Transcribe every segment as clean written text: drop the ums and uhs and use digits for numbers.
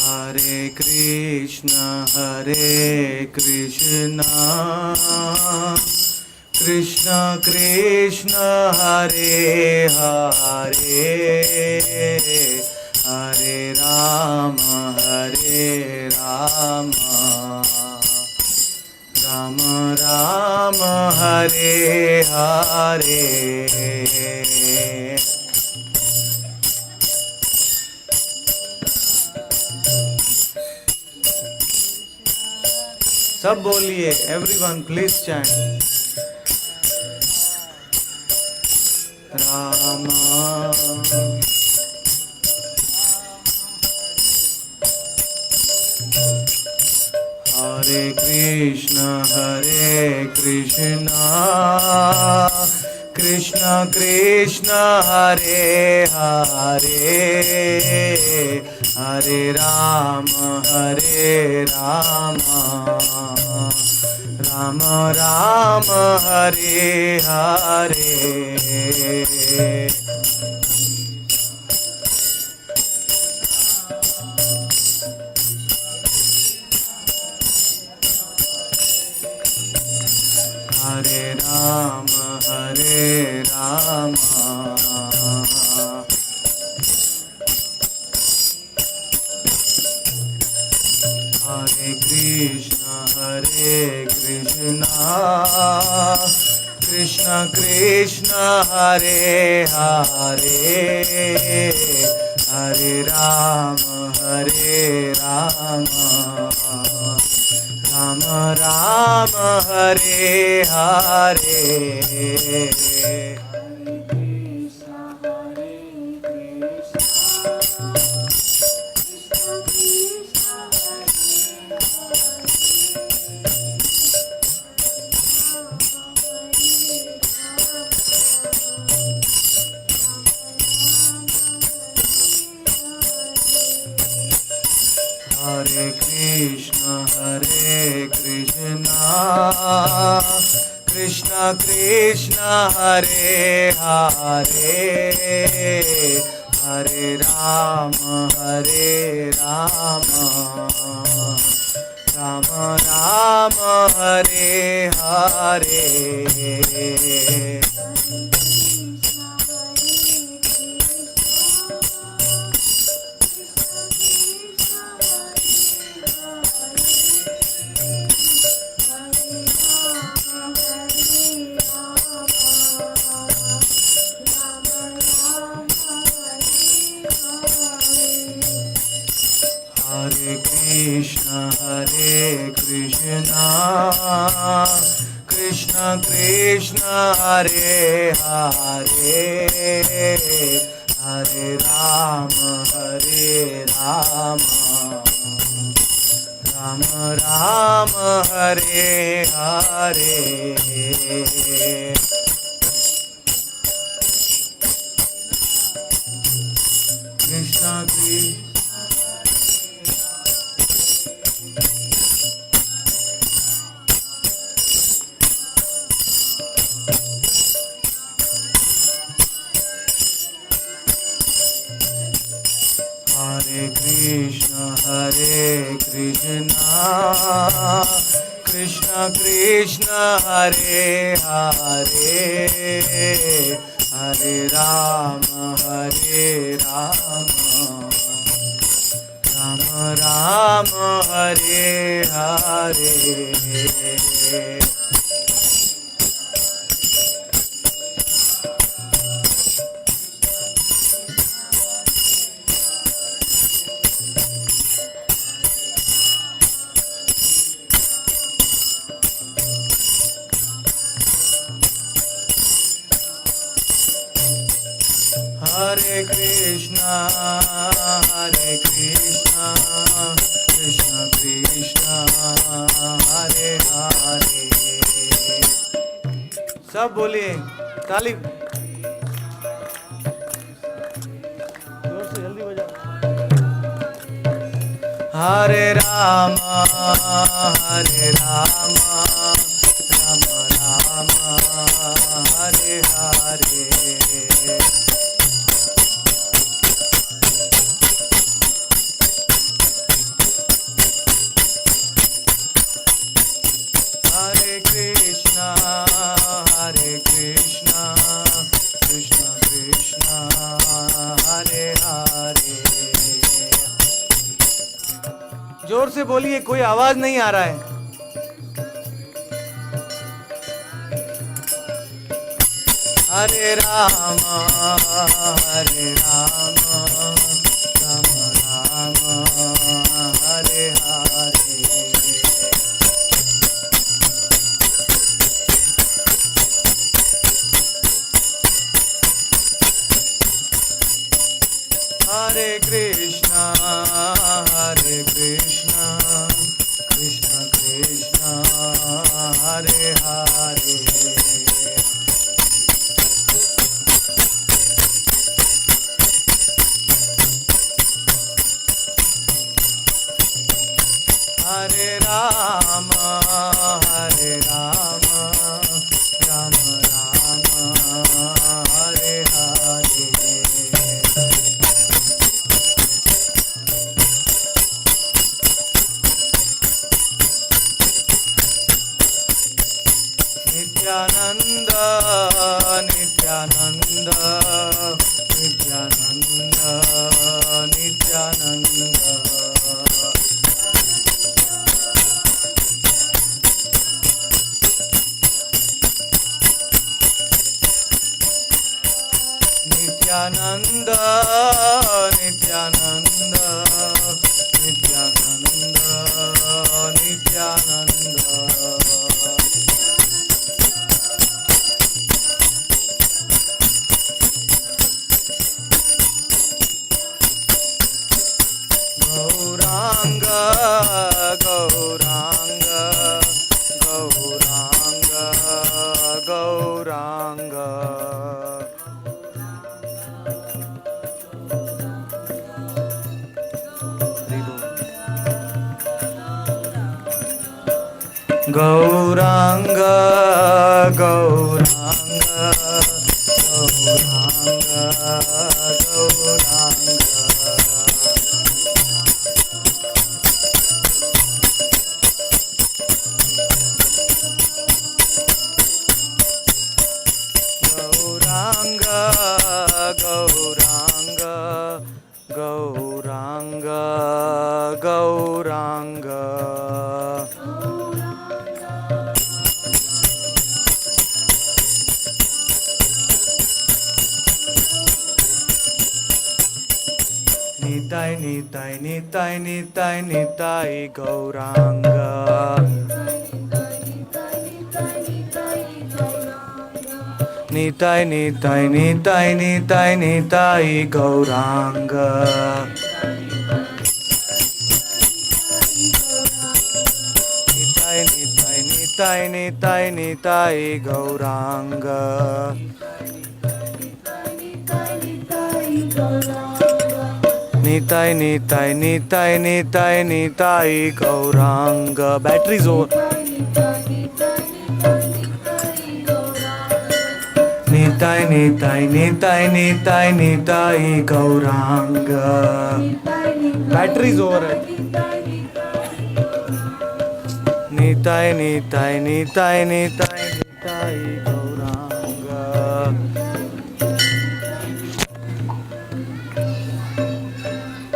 Hare Krishna Krishna Krishna Hare Hare Hare Rama Rama Rama Hare Hare सब बोलिए, everyone please chant. Rama Hare Krishna Krishna Krishna Hare Hare Hare Rama Rama Rama Hare Hare Hare Rama Hare Krishna Krishna Krishna Hare Hare Hare Rama Rama Rama Hare Hare Hare Krishna Krishna Krishna Hare Hare Hare Rama Rama Rama Hare Hare Hare Krishna Krishna Krishna Hare Hare Hare Rama Rama Rama Hare Hare Krishna Krishna Hare Krishna Krishna Krishna Hare Hare Hare Rama Rama Rama Hare Hare Hare Krishna Krishna Krishna Hare Hare सब बोलिए, ताली जोर से जल्दी बजाओ। Hare Rama Rama Rama Hare Hare Hare Krishna, Krishna Krishna, Hare Hare। जोर से बोलिए, कोई आवाज नहीं आ रहा है। हरे राम राम राम हरे हरे। Hare Krishna, Krishna Krishna, Hare Hare। Hare Rama, Rama Rama, Hare Hare। Nityananda, Nityananda, Nityananda, Nityananda। Nityananda, Nityananda, Nityananda, Nityananda। Gauranga, Gauranga, Gauranga, Gauranga। Gauranga, Gauranga, Gauranga, Gauranga। Gauranga, Gauranga, Gauranga, Gauranga। Nitai, Nitai, Nitai, Nitai, Nitai, Gauranga। Nitai, Nitai, Nitai, Nitai, Nitai, Gauranga। Nitai, Nitai, Nitai, Nitai, Nitai, Gauranga। Nitai, Nitai, Nitai, Nitai, Nitai, Gauranga। Battery जोर। Nitai, Nitai, Nitai, Nitai, Nitai, Gauranga। Battery जोर है। Nitai, Nitai, Nitai, Nitai, Nitai, Gauranga।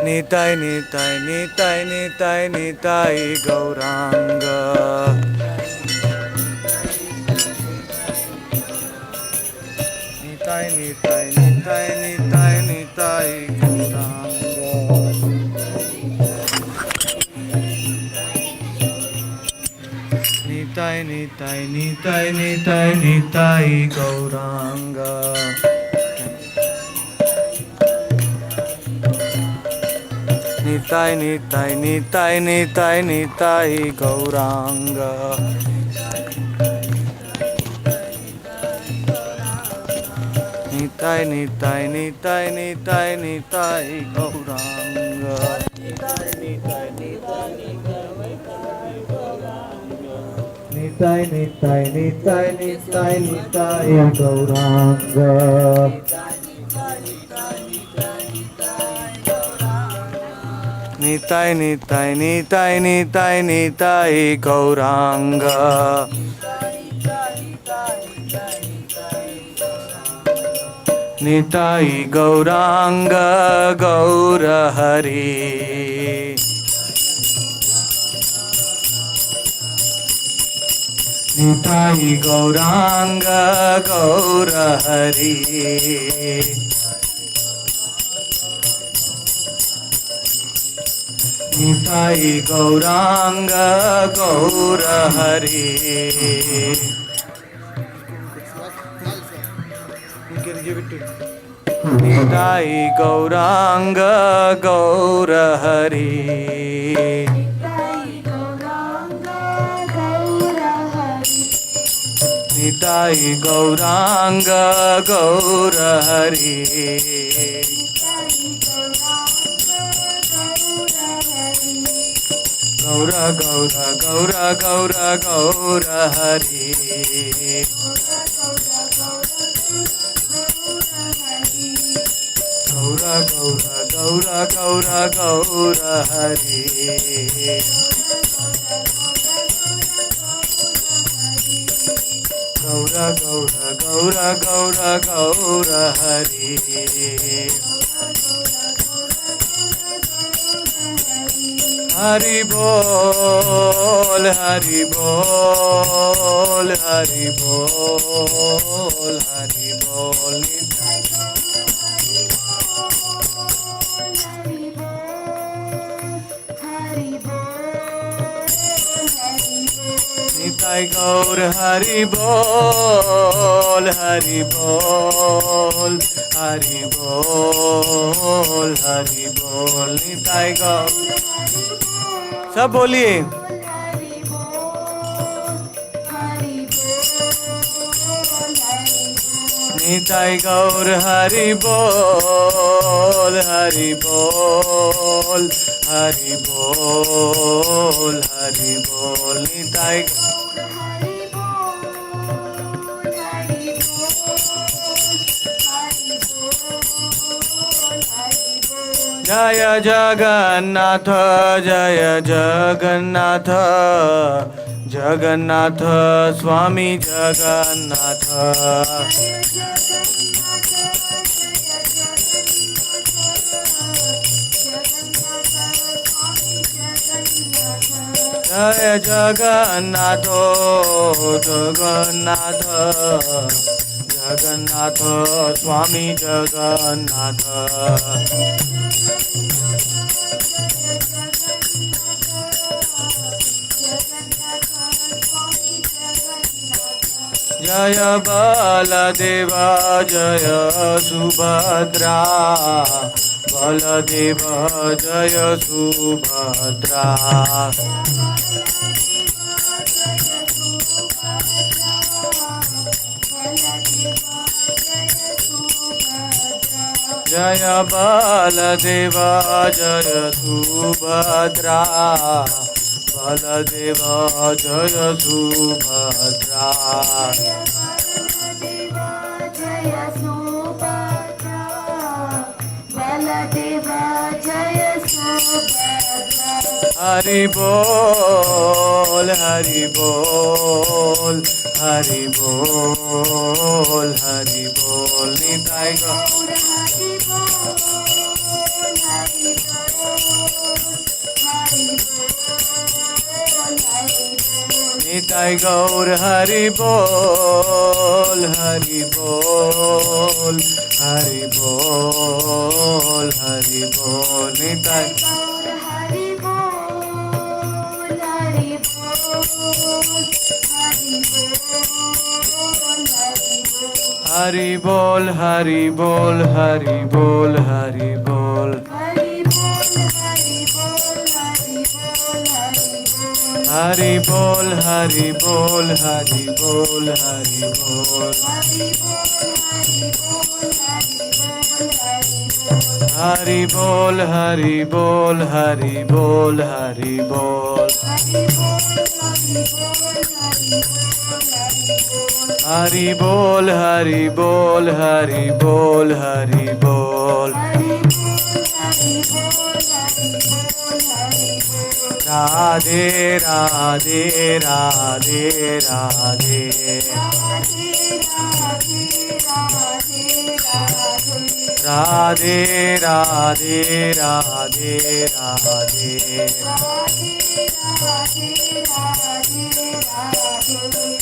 Nitai, Nitai, Nitai, Nitai, Nitai, Gauranga। Nitai, Nitai, Nitai, Nitai, Nitai, Gauranga। Nitai, Nitai, Nitai, Nitai, Nitai, Gauranga। Nitai, Nitai, Nitai, Nitai, Nitai, Gauranga। Nitai, Nitai, Nitai, Nitai, Nitai, Gauranga। Nitai, Nitai, Nitai, Nitai, Nitai, Gauranga। Nitai, Nitai, Nitai, Nitai, Nitai, Gauranga। Nitai Gaurang गौर हरि निताई गौरांग गौर हरि निताई गौरांग गौर हरि निताई गौरांग गौर हरि निताई गौरांग गौर हरि गौर गौर गौर गौर गौर हरि गौर गौर गौर गौर गौर हरि गौर गौर गौर गौर गौर हरि हरि बोल हरि बोल हरि बोल हरि बोल निताई गौर हरि बोल हरि बोल हरि बोल हरि बोल निताई गौर सब बोलिए निताई गौर हरि बोल हरि बोल हरि बोल हरि बोल निताई जय जगन्नाथ जय जगन्नाथ जगन्नाथ स्वामी जगन्नाथ जय जगन्नाथ जगन्नाथ जगन्नाथ स्वामी जगन्नाथ जय बलदेवा जय सुभद्रा बलदेव जय सुभद्रा जय बलदेव जय सुभद्रा बलदेव जय सुभद्रा हरि बोल हरि बोल हरि बोल हरि बोल निताई गौर निताई गौर हरि बोल हरि बोल हरि बोल हरि बोल निताई हरि बोल हरि बोल हरि बोल हरि बोल हरि बोल हरि बोल हरि बोल हरि बोल हरि बोल हरि बोल हरि बोल हरि बोल हरि बोल हरि बोल हरि बोल हरि बोल राधे राधे राधे राधे राधे राधे राधे राधे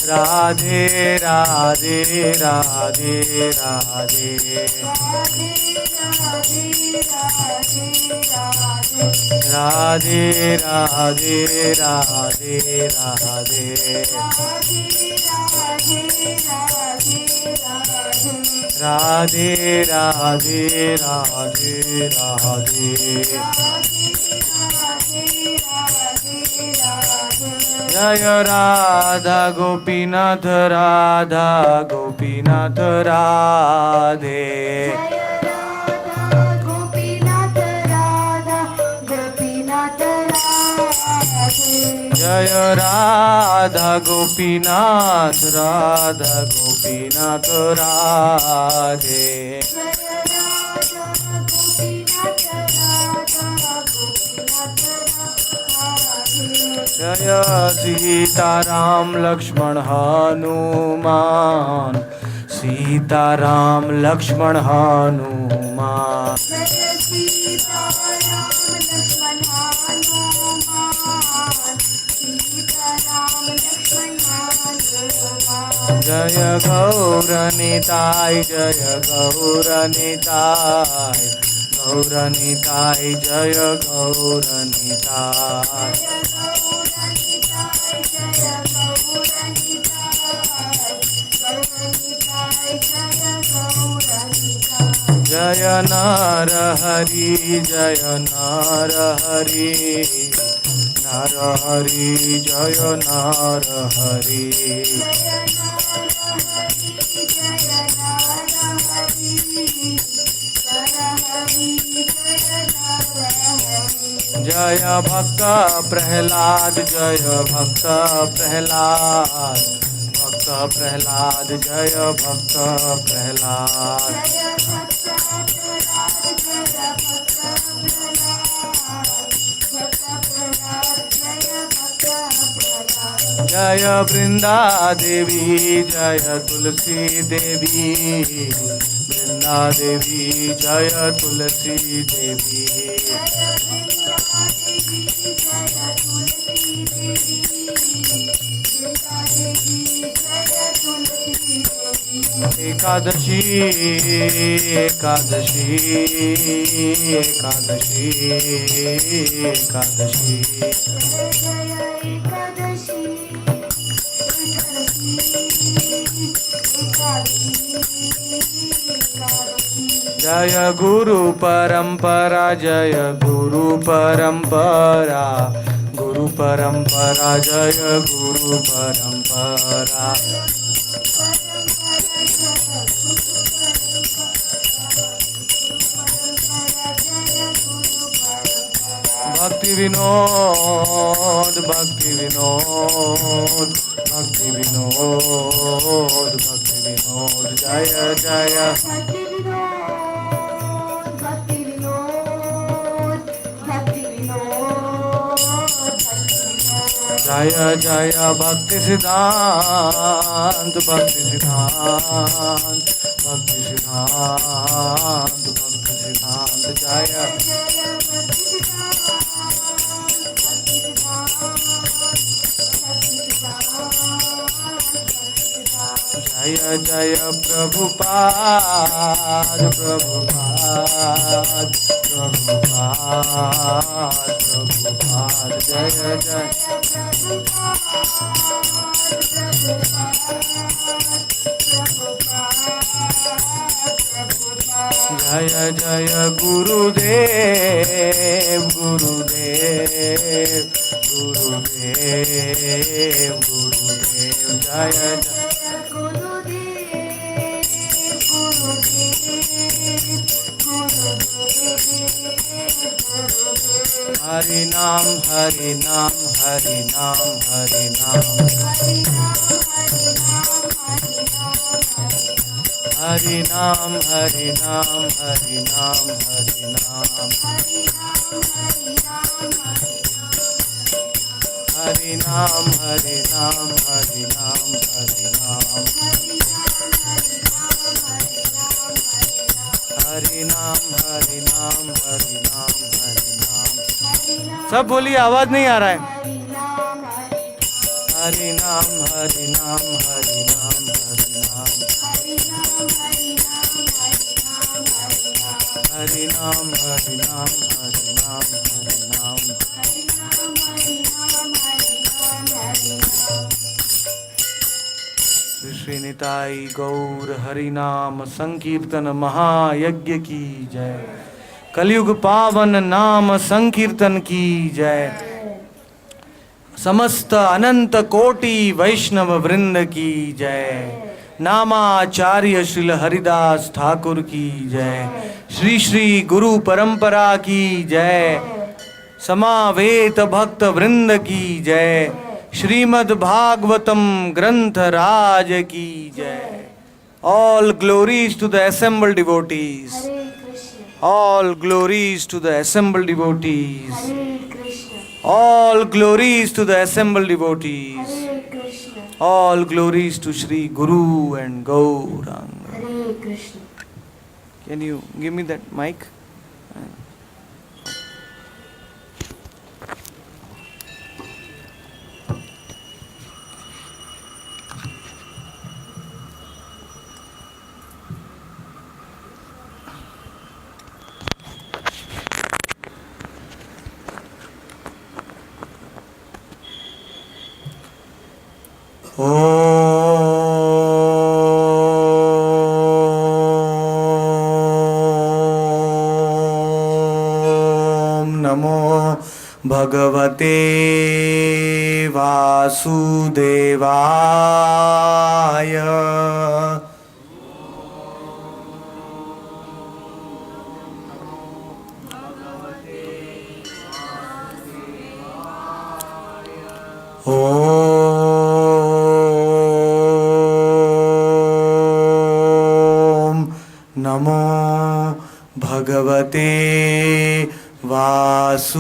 राधे राधे राधे राधे राधे राधे राधे राधे राधे राधे राधे राधे जय राधा गोपीनाथ राधा गोपीनाथ राधे जय राधा गोपीनाथ राधा गोपीनाथ राधे जय सीताराम लक्ष्मण हनुमान सीताराम लक्ष्मण हनुमान जय गौरनिताय जय गौरनिताय गौरनिताय जय गौरनिताय जय नर हरि जय नर हरि नर हरि जय नर हरि जय भक्त प्रहलाद जय भक्त प्रहलाद भक्त प्रहलाद जय भक्त प्रहलाद जय वृंदा देवी जय तुलसी देवी वृंदा देवी जय तुलसी देवी एकादशी एकादशी एकादशी एकादशी जय गुरु परंपरा जय गुरु परंपरा गुरु परंपरा जय गुरु परंपरा भक्ति विनोद भक्ति विनोद भक्ति विनोद भक्ति विनोद जय जय जय जय भक्ति सिद्धांत भक्ति सिद्धांत भक्ति सिद्धांत भक्ति सिद्धांत जय जय जय प्रभुपाद प्रभुपाद प्रभुपाद प्रभुपाद जय जय जय जय गुरुदेव गुरुदेव गुरुदेव गुरुदेव जय जय हरि नाम हरि नाम हरि नाम हरि नाम हरि नाम हरि नाम हरि नाम हरि नाम हरि नाम हरि नाम हरि नाम हरि नाम हरि नाम हरि नाम हरि नाम हरि नाम। सब बोलिए, आवाज नहीं आ रहा है। हरि नाम हरि नाम हरि नाम हरि नाम। हरि नाम हरि नाम हरि नाम हरि नाम। श्री निताई गौर हरि नाम संकीर्तन महायज्ञ की जय। कलयुग पावन नाम संकीर्तन की जय। समस्त अनंत कोटि वैष्णव वृंद की जय। नामाचार्य श्रील हरिदास ठाकुर की जय। श्री श्री गुरु परंपरा की जय। समावेत भक्त वृंद की जय। श्रीमद् भागवतम ग्रंथ राज की जय। All glories to the assembled devotees. All glories to the assembled devotees. All glories to the assembled devotees. All glories to Shri Guru and Gauranga. Can you give me that mic? ओम नमो भगवते वासुदेवाय। ओम नमो भगवते वासुदेवाय।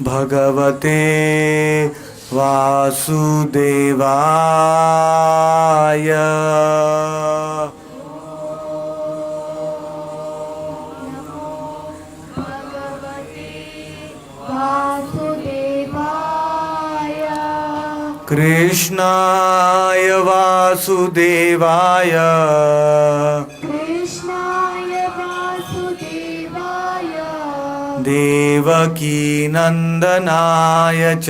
भगवते वासुदेवाय। कृष्णाय वासुदेवाय। देवकी नंदनाय च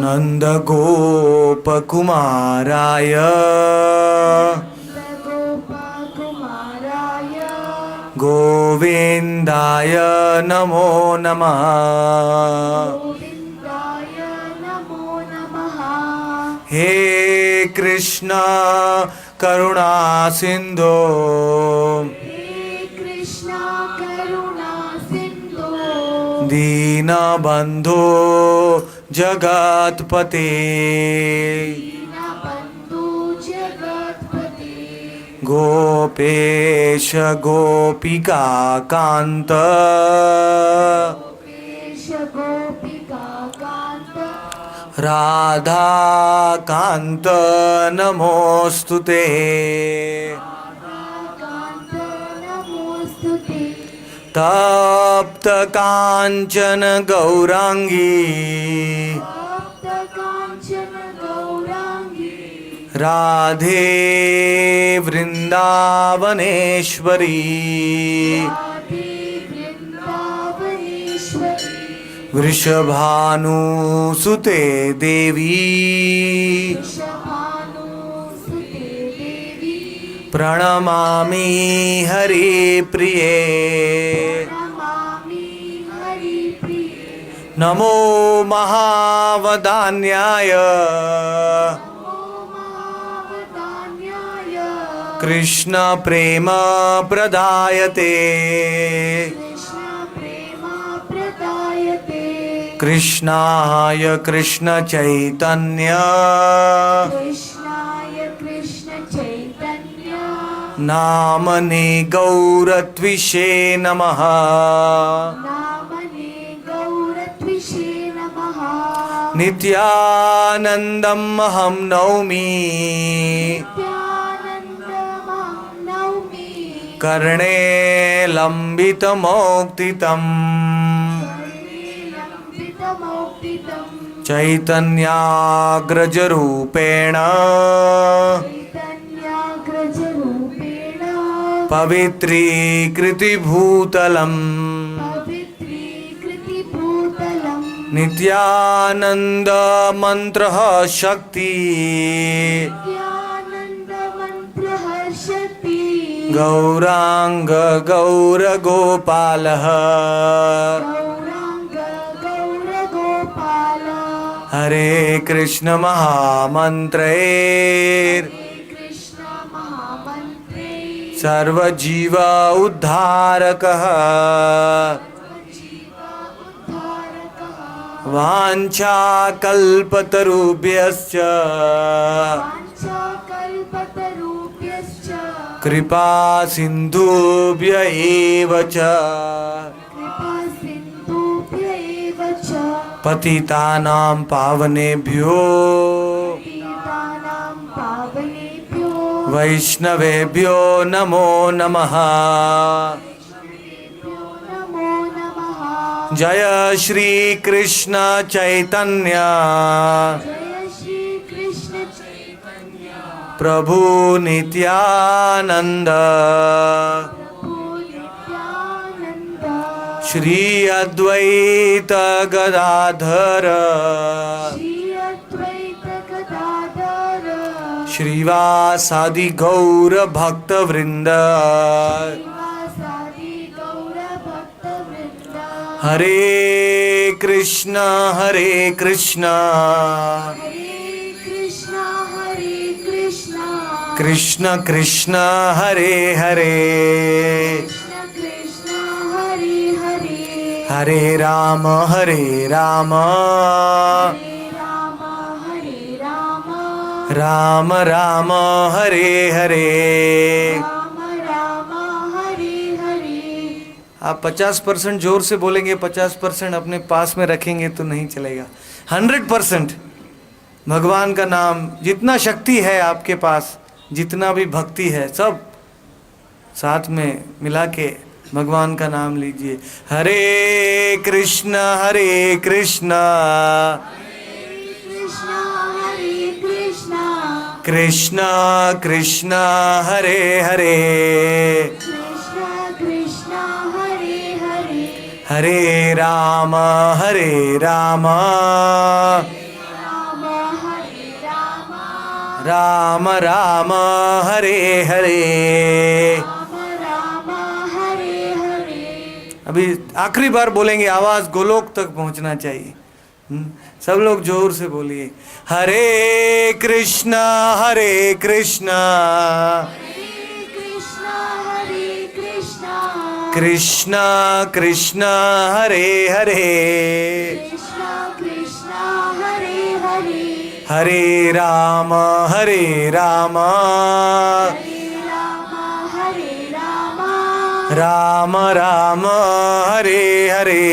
नंदगोपकुमाराय गोविंदाय नमो नमः। हे कृष्ण करुणा सिंधो दीनबंधो जगत्पते। गोपेश गोपिका कांत राधा कांत नमोस्तुते। तप्त कांचन गौरांगी राधे वृंदावनेश्वरी। वृषभानुसुते देवी प्रणमामि हरिप्रिये। नमो महावदान्याय कृष्ण प्रेम प्रदायते। कृष्णाय कृष्ण चैतन्य कृष्णाय कृष्ण चैतन्य नामने गौरत्विषे नमः नामने गौरत्विषे नमः नित्यानन्दम् अहं नौमि नित्यानन्दमहं नौमि कर्णे लम्बितमौक्तितम् लम्बितमौक्तितम् चैतन्याग्रजरूपेण चैतन्याग्रजरूपेण पवित्रीकृतिभूतलम् पवित्रीकृतिभूतलम् नित्यानन्दमन्त्रः शक्ति नित्यानन्दमन्त्रः शक्ति गौराङ्ग गौरगोपालः गौराङ्ग गौरगोपाल हरे कृष्ण महामन्त्रे कृष्ण महामन्त्रे सर्वजीव उद्धारकः जीव उद्धारकः वाञ्छाकल्पतरुभ्यश्च वाञ्छाकल्पतरुभ्यश्च कृपा सिन्धुभ्य एव च कृपा सिन्धुभ्य एव च पतितानां पावनेभ्यो पतितानां पावनेभ्यो वैष्णवेभ्यो नमो नमः नमो नमः जय श्री कृष्ण चैतन्य जय श्री कृष्ण चैतन्य प्रभु नित्यानंद प्रभु नित्यानन्द श्री अद्वैत गदाधर श्री अद्वैत गदाधर श्रीवासादि गौर भक्त वृंद श्रीवासादि गौरभक्तवृन्द हरे कृष्ण हरे कृष्ण हरे कृष्ण कृष्ण कृष्ण हरे हरे कृष्ण कृष्ण हरे हरे हरे राम हरे राम राम राम हरे हरे राम राम हरे हरे आप 50% जोर से बोलेंगे, 50% अपने पास में रखेंगे तो नहीं चलेगा। 100% भगवान का नाम, जितना शक्ति है आपके पास, जितना भी भक्ति है, सब साथ में मिला के भगवान का नाम लीजिए। हरे कृष्ण कृष्ण हरे कृष्ण कृष्ण कृष्ण हरे हरे कृष्ण कृष्ण हरे हरे हरे राम राम हरे राम राम राम हरे हरे। राम राम हरे हरे अभी आखिरी बार बोलेंगे, आवाज गोलोक तक पहुंचना चाहिए। सब लोग जोर से बोलिए। हरे कृष्ण कृष्ण हरे कृष्ण कृष्ण कृष्ण हरे हरे कृष्ण कृष्ण हरे हरे हरे राम हरे राम हरे राम राम राम हरे हरे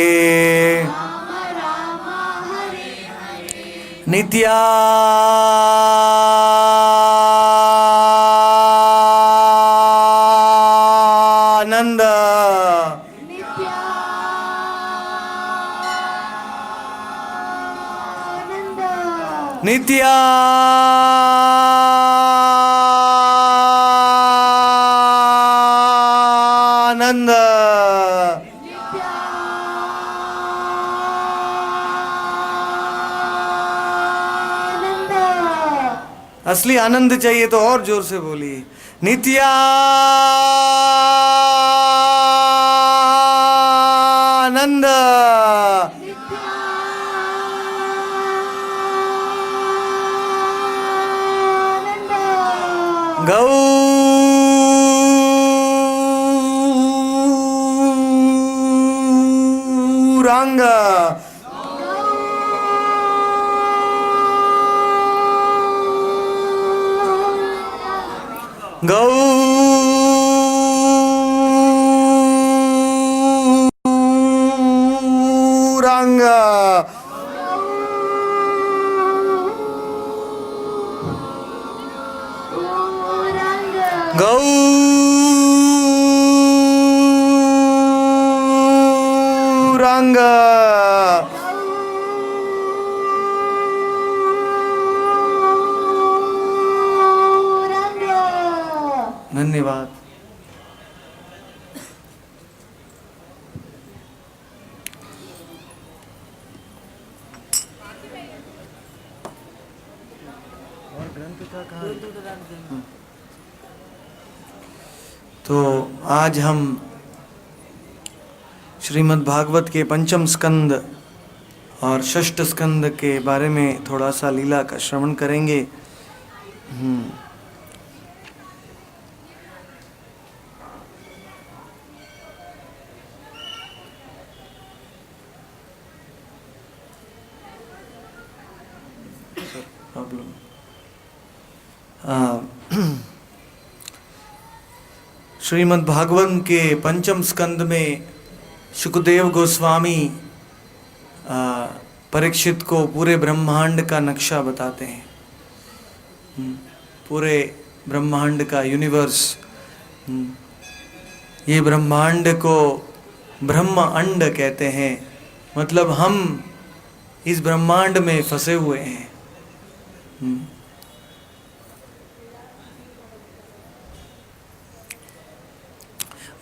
राम राम हरे हरे नित्यानंद नित्यानंद नित्यानंद नित्यानंद असली आनंद चाहिए तो और जोर से बोलिए। नित्यानंद गौरांग गौरांग गौरांग धन्यवाद। तो आज हम श्रीमद् भागवत के पंचम स्कंद और षष्ठ स्कंद के बारे में थोड़ा सा लीला का श्रवण करेंगे। श्रीमद् भागवत के पंचम स्कंद में शुकदेव गोस्वामी परीक्षित को पूरे ब्रह्मांड का नक्शा बताते हैं। पूरे ब्रह्मांड का यूनिवर्स, ये ब्रह्मांड को ब्रह्म अंड कहते हैं, मतलब हम इस ब्रह्मांड में फंसे हुए हैं।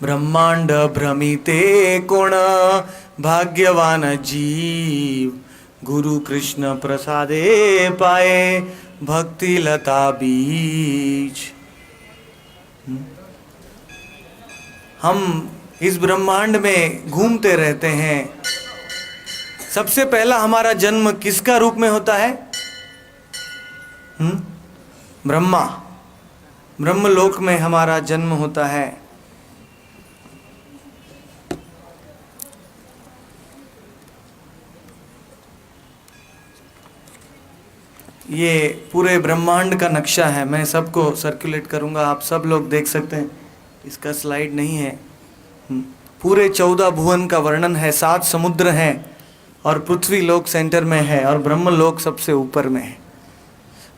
ब्रह्मांड भ्रमिते कोण भाग्यवान जीव, गुरु कृष्ण प्रसादे पाए भक्ति लता बीज। हम इस ब्रह्मांड में घूमते रहते हैं। सबसे पहला हमारा जन्म किसका रूप में होता है? ब्रह्मलोक में हमारा जन्म होता है। ये पूरे ब्रह्मांड का नक्शा है। मैं सबको सर्कुलेट करूंगा, आप सब लोग देख सकते हैं। इसका स्लाइड नहीं है। पूरे 14 भुवन का वर्णन है। 7 समुद्र हैं और पृथ्वी लोक सेंटर में है और ब्रह्मलोक सबसे ऊपर में है।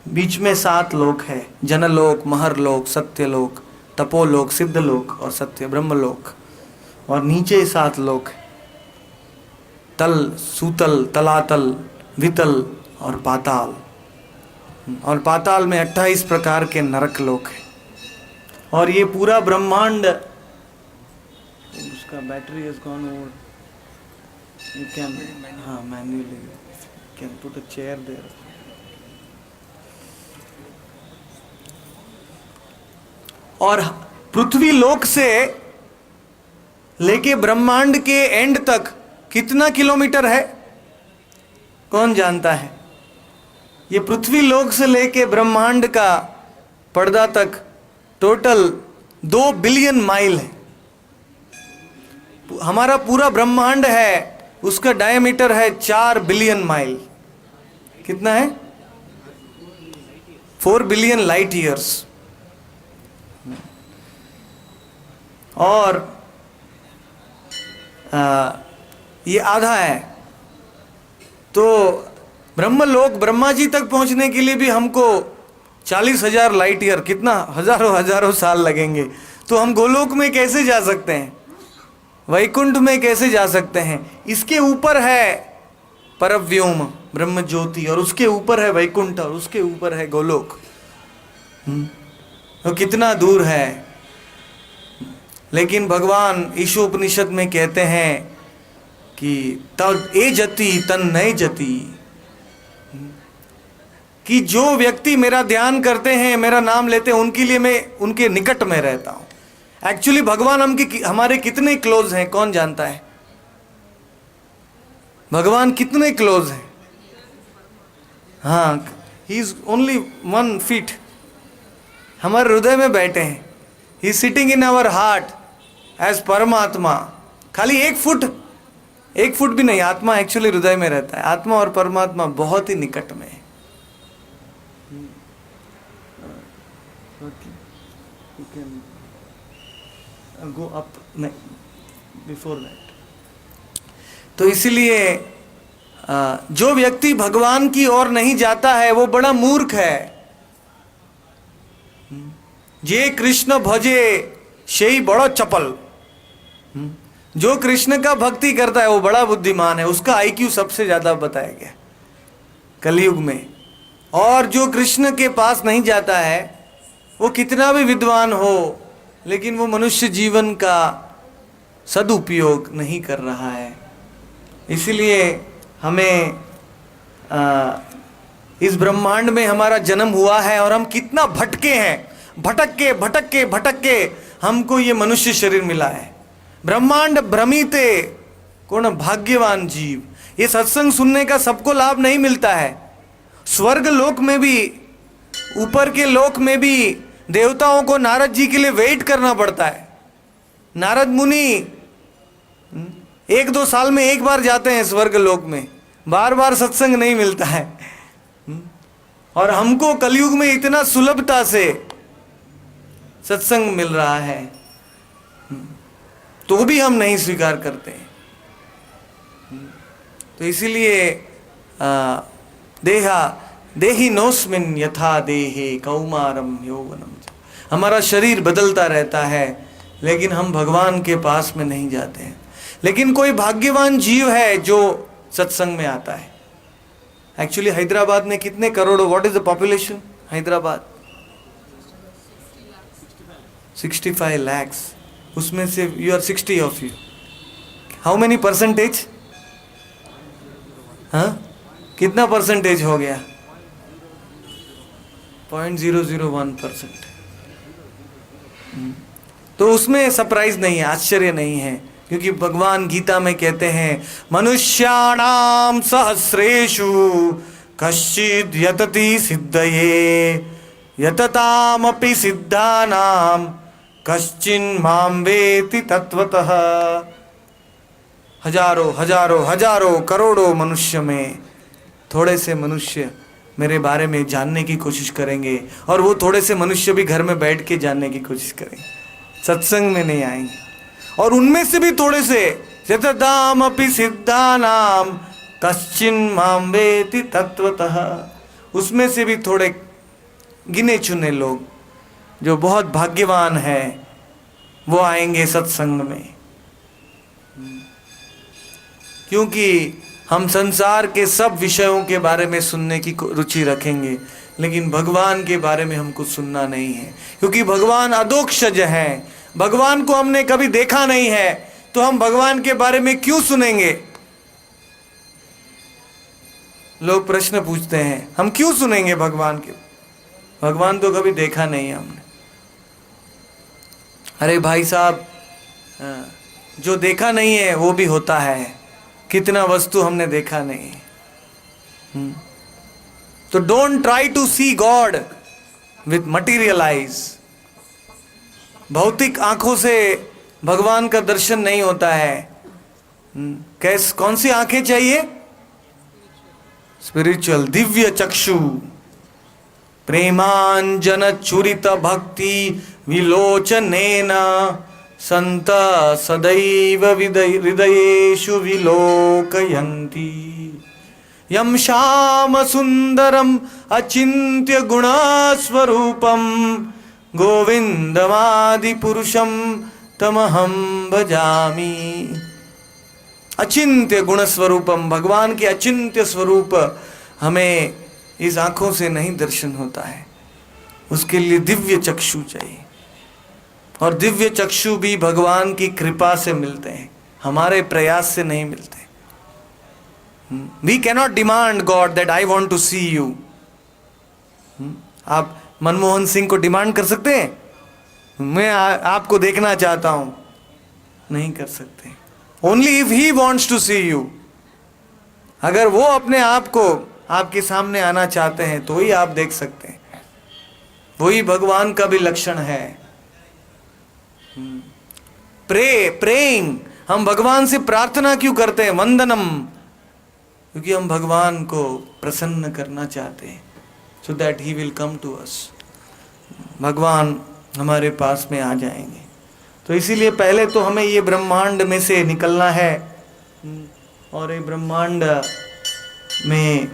बीच में 7 लोक है, जनलोक, महरलोक, सत्यलोक, तपोलोक, सिद्धलोक और सत्य ब्रह्मलोक। और नीचे 7 लोक है, तल, सूतल, तलातल, वितल और पाताल। और पाताल में 28 प्रकार के नरक लोक है। और ये पूरा ब्रह्मांड, उसका battery has gone over. You can, हाँ, manually can put a chair there. और पृथ्वी लोक से लेके ब्रह्मांड के एंड तक कितना किलोमीटर है? कौन जानता है? ये पृथ्वी लोक से लेके ब्रह्मांड का पर्दा तक टोटल 2 बिलियन माइल है। हमारा पूरा ब्रह्मांड है, उसका डायमीटर है 4 बिलियन माइल। कितना है? 4 बिलियन लाइट ईयर्स। और ये आधा है। तो ब्रह्मलोक, ब्रह्मा जी तक पहुंचने के लिए भी हमको 40,000 लाइट ईयर, कितना हजारों साल लगेंगे। तो हम गोलोक में कैसे जा सकते हैं? वैकुंठ में कैसे जा सकते हैं? इसके ऊपर है परव्योम ब्रह्म ज्योति, और उसके ऊपर है वैकुंठ, और उसके ऊपर है गोलोक। तो कितना दूर है। लेकिन भगवान ईशोपनिषद में कहते हैं कि तद ए जति तन नए जति, कि जो व्यक्ति मेरा ध्यान करते हैं, मेरा नाम लेते हैं, उनके लिए मैं उनके निकट में रहता हूं। एक्चुअली भगवान हमारे कितने क्लोज हैं, कौन जानता है? भगवान कितने क्लोज हैं? हाँ, ही इज ओनली 1 फीट हमारे हृदय में बैठे हैं। He is sitting in our heart as परमात्मा। खाली 1 फुट भी नहीं, आत्मा एक्चुअली हृदय में रहता है। आत्मा और परमात्मा बहुत ही निकट में है। You can go up before that. तो इसीलिए जो व्यक्ति भगवान की ओर नहीं जाता है वो बड़ा मूर्ख है। जे कृष्ण भजे शेई बड़ा चपल। जो कृष्ण का भक्ति करता है वो बड़ा बुद्धिमान है, उसका आईक्यू सबसे ज्यादा बताया गया कलयुग में। और जो कृष्ण के पास नहीं जाता है वो कितना भी विद्वान हो, लेकिन वो मनुष्य जीवन का सदुपयोग नहीं कर रहा है। इसलिए हमें इस ब्रह्मांड में हमारा जन्म हुआ है और हम कितना भटके हैं, भटक के हमको ये मनुष्य शरीर मिला है। ब्रह्मांड भ्रमिते कौन भाग्यवान जीव। ये सत्संग सुनने का सबको लाभ नहीं मिलता है। स्वर्ग लोक में भी, ऊपर के लोक में भी देवताओं को नारद जी के लिए वेट करना पड़ता है। नारद मुनि 1-2 साल में एक बार जाते हैं स्वर्ग लोक में, बार बार सत्संग नहीं मिलता है। और हमको कलयुग में इतना सुलभता से सत्संग मिल रहा है, तो भी हम नहीं स्वीकार करते हैं। तो इसीलिए देहि नोस्मिन यथा देहे कौमारम यौवनम। हमारा शरीर बदलता रहता है, लेकिन हम भगवान के पास में नहीं जाते हैं। लेकिन कोई भाग्यवान जीव है जो सत्संग में आता है। एक्चुअली हैदराबाद में कितने करोड़ों, what is the population Hyderabad? 65 lakhs। उसमें से you are 60 of you. How many percentage? हाँ, कितना परसेंटेज हो गया? 0.001%। तो उसमें सरप्राइज नहीं है, आश्चर्य नहीं है, क्योंकि भगवान गीता में कहते हैं मनुष्याणाम सहस्रेषु कश्चिद यतति सिद्धये यततामपि सिद्धानाम कश्चिन माम वेति तत्वतः। हजारों करोड़ों मनुष्य में थोड़े से मनुष्य मेरे बारे में जानने की कोशिश करेंगे, और वो थोड़े से मनुष्य भी घर में बैठ के जानने की कोशिश करेंगे, सत्संग में नहीं आएंगे। और उनमें से भी थोड़े से यततामपि सिद्धानाम कश्चिन माम वेति तत्वतः, उसमें से भी थोड़े गिने चुने लोग जो बहुत भाग्यवान है वो आएंगे सत्संग में। क्योंकि हम संसार के सब विषयों के बारे में सुनने की रुचि रखेंगे, लेकिन भगवान के बारे में हमको सुनना नहीं है, क्योंकि भगवान अधोक्षज है। भगवान को हमने कभी देखा नहीं है, तो हम भगवान के बारे में क्यों सुनेंगे? लोग प्रश्न पूछते हैं, हम क्यों सुनेंगे भगवान के? भगवान तो कभी देखा नहीं है हमने। अरे भाई साहब, जो देखा नहीं है वो भी होता है। कितना वस्तु हमने देखा नहीं है। तो don't try to see God with material eyes. भौतिक आंखों से भगवान का दर्शन नहीं होता है। कौन सी आंखें चाहिए? स्पिरिचुअल, दिव्य चक्षु, प्रेमांजन चुरित भक्ति विलोचनेन संत सदैव हृदयेषु विलोकयन्ति। यम श्याम सुंदरम अचिन्त्य गुणस्वरूपम गोविंदमादि पुरुषम तमहम भजामि। अचिंत्य गुण स्वरूपम, भगवान के अचिंत्य स्वरूप हमें इस आंखों से नहीं दर्शन होता है। उसके लिए दिव्य चक्षु चाहिए, और दिव्य चक्षु भी भगवान की कृपा से मिलते हैं, हमारे प्रयास से नहीं मिलते। We cannot demand God that I want to see you. आप मनमोहन सिंह को डिमांड कर सकते हैं, मैं आपको देखना चाहता हूं? नहीं कर सकते। Only if he wants to see you. अगर वो अपने आप को आपके सामने आना चाहते हैं तो ही आप देख सकते हैं। वही भगवान का भी लक्षण है। प्रेइंग, हम भगवान से प्रार्थना क्यों करते हैं? वंदनम, क्योंकि हम भगवान को प्रसन्न करना चाहते हैं, so that he will come to us. भगवान हमारे पास में आ जाएंगे। तो इसीलिए पहले तो हमें ये ब्रह्मांड में से निकलना है, और ये ब्रह्मांड में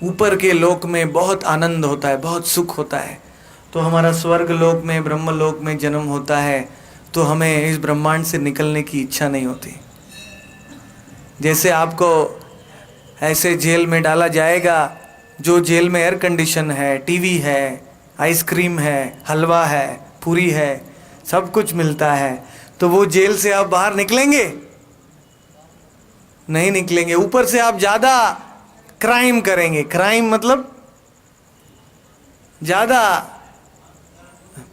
ऊपर के लोक में बहुत आनंद होता है, बहुत सुख होता है। तो हमारा स्वर्ग लोक में, ब्रह्म लोक में जन्म होता है, तो हमें इस ब्रह्मांड से निकलने की इच्छा नहीं होती। जैसे आपको ऐसे जेल में डाला जाएगा, जो जेल में एयर कंडीशन है, टीवी है, आइसक्रीम है, हलवा है, पूरी है, सब कुछ मिलता है, तो वो जेल से आप बाहर निकलेंगे? नहीं निकलेंगे। ऊपर से आप ज़्यादा क्राइम करेंगे, क्राइम मतलब ज़्यादा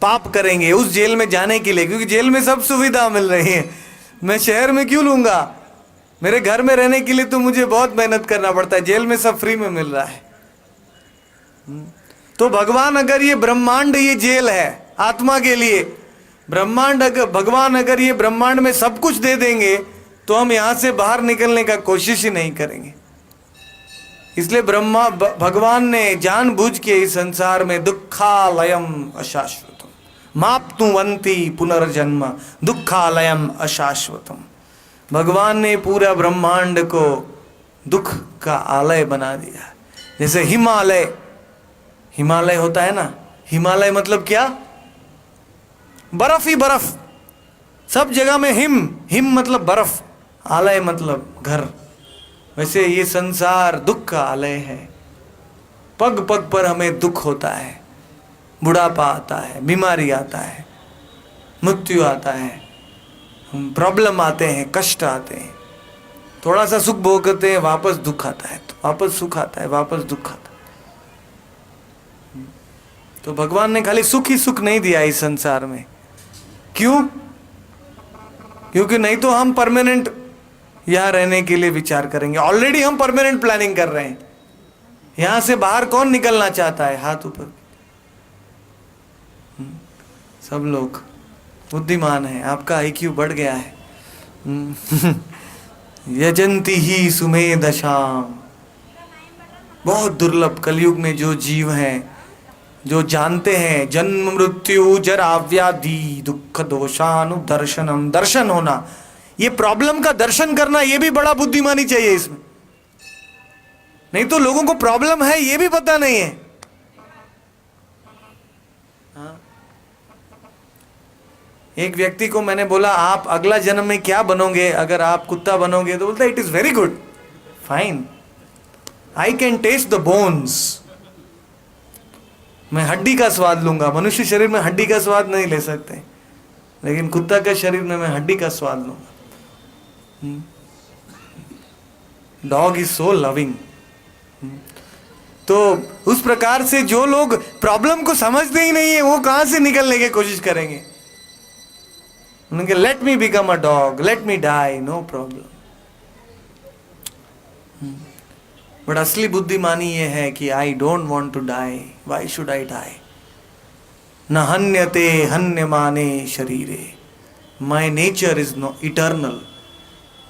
पाप करेंगे उस जेल में जाने के लिए, क्योंकि जेल में सब सुविधा मिल रही है। मैं शहर में क्यों लूँगा? मेरे घर में रहने के लिए तो मुझे बहुत मेहनत करना पड़ता है, जेल में सब फ्री में मिल रहा है। तो भगवान अगर ये ब्रह्मांड ये जेल है आत्मा के लिए, भगवान अगर ये ब्रह्मांड में सब कुछ दे देंगे, तो हम यहाँ से बाहर निकलने का कोशिश ही नहीं करेंगे। इसलिए भगवान ने जानबूझ के इस संसार में दुखालयम अशाश्वतम माप्नुवन्ति पुनर्जन्म दुखालयम अशाश्वतम, भगवान ने पूरा ब्रह्मांड को दुख का आलय बना दिया। जैसे हिमालय होता है ना, हिमालय मतलब क्या? बर्फ ही बर्फ, सब जगह में हिम मतलब बर्फ, आलय मतलब घर। वैसे ये संसार दुख का आलय है। पग पग पर हमें दुख होता है, बुढ़ापा आता है, बीमारी आता है, मृत्यु आता है, प्रॉब्लम आते हैं, कष्ट आते हैं, थोड़ा सा सुख भोगते हैं, वापस दुख आता है, तो वापस सुख आता है, वापस दुख आता है। तो भगवान ने खाली सुख ही सुख नहीं दिया इस संसार में। क्यों? क्योंकि नहीं तो हम परमानेंट यहाँ रहने के लिए विचार करेंगे। ऑलरेडी हम परमानेंट प्लानिंग कर रहे हैं। यहाँ से बाहर कौन निकलना चाहता है? हाथ ऊपर। सब लोग बुद्धिमान है, आपका आईक्यू बढ़ गया है। यजंती ही सुमेधशाम, बहुत दुर्लभ कलयुग में जो जीव हैं, जो जानते हैं जन्म मृत्यु जरा व्याधि दुख दोषानुदर्शनम, दर्शन होना, ये प्रॉब्लम का दर्शन करना, ये भी बड़ा बुद्धिमानी चाहिए इसमें। नहीं तो लोगों को प्रॉब्लम है ये भी पता नहीं है। हाँ? एक व्यक्ति को मैंने बोला, आप अगला जन्म में क्या बनोगे अगर आप कुत्ता बनोगे? तो बोलता it is very good, fine, I can taste the bones, मैं हड्डी का स्वाद लूंगा। मनुष्य शरीर में हड्डी का स्वाद नहीं ले सकते, लेकिन कुत्ता के शरीर में मैं हड्डी का स्वाद लूंगा। Dog is so loving. तो उस प्रकार से जो लोग प्रॉब्लम को समझते ही नहीं है, वो कहां से निकलने की कोशिश करेंगे? उनके let me become a dog, let me die, no problem. But असली बुद्धिमानी ये है कि I don't want to die, why should I die? न हन्यते हन्यमाने शरीरे, my nature is no eternal,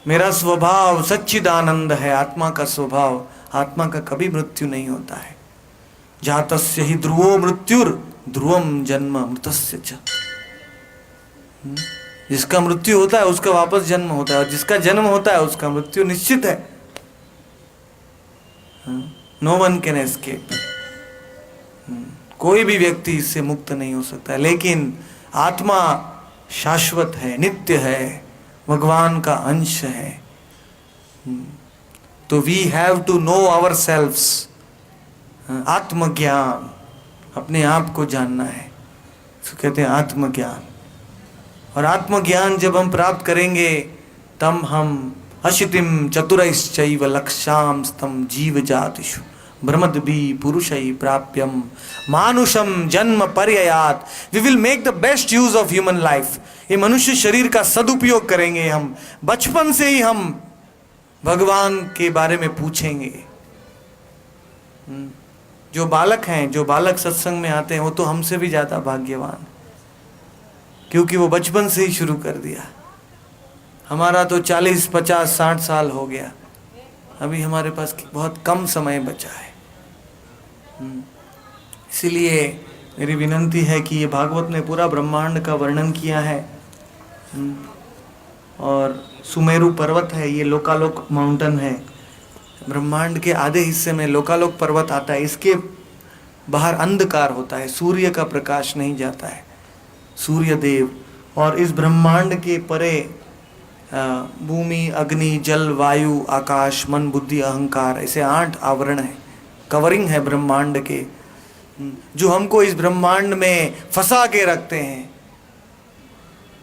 मेरा स्वभाव सच्चिदानंद है। आत्मा का स्वभाव, आत्मा का कभी मृत्यु नहीं होता है। जातस्य ही ध्रुवो मृत्युर ध्रुवम जन्म मृतस्य च, जिसका मृत्यु होता है उसका वापस जन्म होता है, और जिसका जन्म होता है उसका मृत्यु निश्चित है। नो वन कैन एस्केप, कोई भी व्यक्ति इससे मुक्त नहीं हो सकता है। लेकिन आत्मा शाश्वत है, नित्य है, भगवान का अंश है। तो we have to know our selves, आत्मज्ञान, अपने आप को जानना है, इसको कहते हैं आत्मज्ञान। और आत्मज्ञान जब हम प्राप्त करेंगे, तब हम अशितिम चतुरैश्चैव लक्ष्यांस्तम जीव जातिषु ब्रह्मद्भि पुरुषै प्राप्यम मानुषम जन्म पर्ययात। We will make the best use of human life. ये मनुष्य शरीर का सदुपयोग करेंगे हम। बचपन से ही हम भगवान के बारे में पूछेंगे। जो बालक हैं, जो बालक सत्संग में आते हैं, वो तो हमसे भी ज्यादा भाग्यवान, क्योंकि वो बचपन से ही शुरू कर दिया। हमारा तो 40, 50, 60 साल हो गया, अभी हमारे पास बहुत कम समय बचा है। इसीलिए मेरी विनंती है कि ये भागवत में पूरा ब्रह्मांड का वर्णन किया है। और सुमेरु पर्वत है, ये लोकालोक माउंटेन है। ब्रह्मांड के आधे हिस्से में लोकालोक पर्वत आता है, इसके बाहर अंधकार होता है, सूर्य का प्रकाश नहीं जाता है, सूर्य देव। और इस ब्रह्मांड के परे भूमि, अग्नि, जल, वायु, आकाश, मन, बुद्धि, अहंकार, ऐसे 8 आवरण है, कवरिंग है ब्रह्मांड के, जो हमको इस ब्रह्मांड में फंसा के रखते हैं।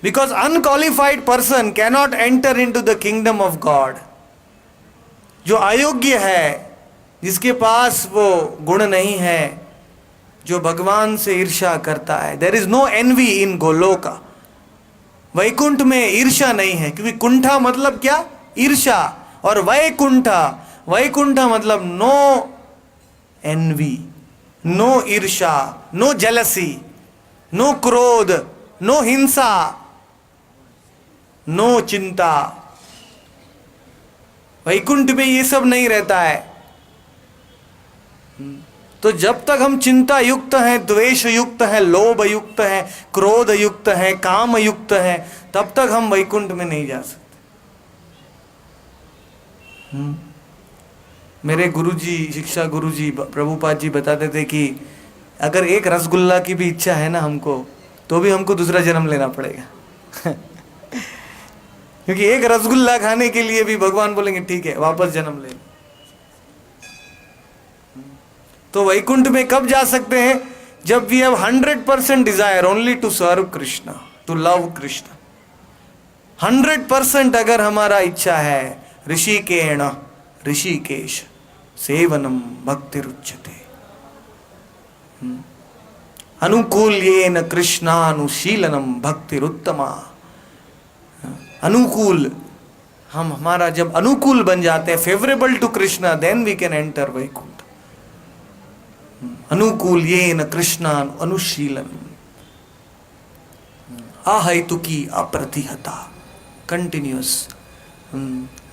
Because unqualified person cannot enter into the kingdom of God. जो अयोग्य है, जिसके पास वो गुण नहीं है, जो भगवान से ईर्ष्या करता है, देयर इज नो एनवी इन गोलोका। वैकुंठ में ईर्ष्या नहीं है, क्योंकि कुंठा मतलब क्या? ईर्ष्या। और वैकुंठा, वैकुंठा मतलब नो एनवी, नो ईर्ष्या, नो जेलसी, नो क्रोध, नो हिंसा, नो चिंता। वैकुंठ में ये सब नहीं रहता है। तो जब तक हम चिंता युक्त हैं, द्वेष युक्त हैं, लोभ युक्त हैं, क्रोध युक्त हैं, काम युक्त हैं, तब तक हम वैकुंठ में नहीं जा सकते। मेरे गुरुजी, शिक्षा गुरुजी प्रभुपाद जी बताते थे कि अगर एक रसगुल्ला की भी इच्छा है ना हमको, तो भी हमको दूसरा जन्म लेना पड़ेगा। क्योंकि एक रसगुल्ला खाने के लिए भी भगवान बोलेंगे ठीक है, वापस जन्म ले। तो वैकुंठ में कब जा सकते हैं? जब we have 100% desire only to serve Krishna, to love Krishna. 100% अगर हमारा इच्छा है, ऋषिकेण ऋषिकेश सेवनम भक्ति रुच्यते, अनुकूल्येन कृष्णानुशीलनम भक्तिरुत्तमा। अनुकूल, हम हमारा जब अनुकूल बन जाते हैं, favourable to Krishna, then we can enter Vaikuntha. अनुकूल्येन कृष्णान अनुशीलनम, अहेतुकी अप्रतिहता, कंटिन्यूअस।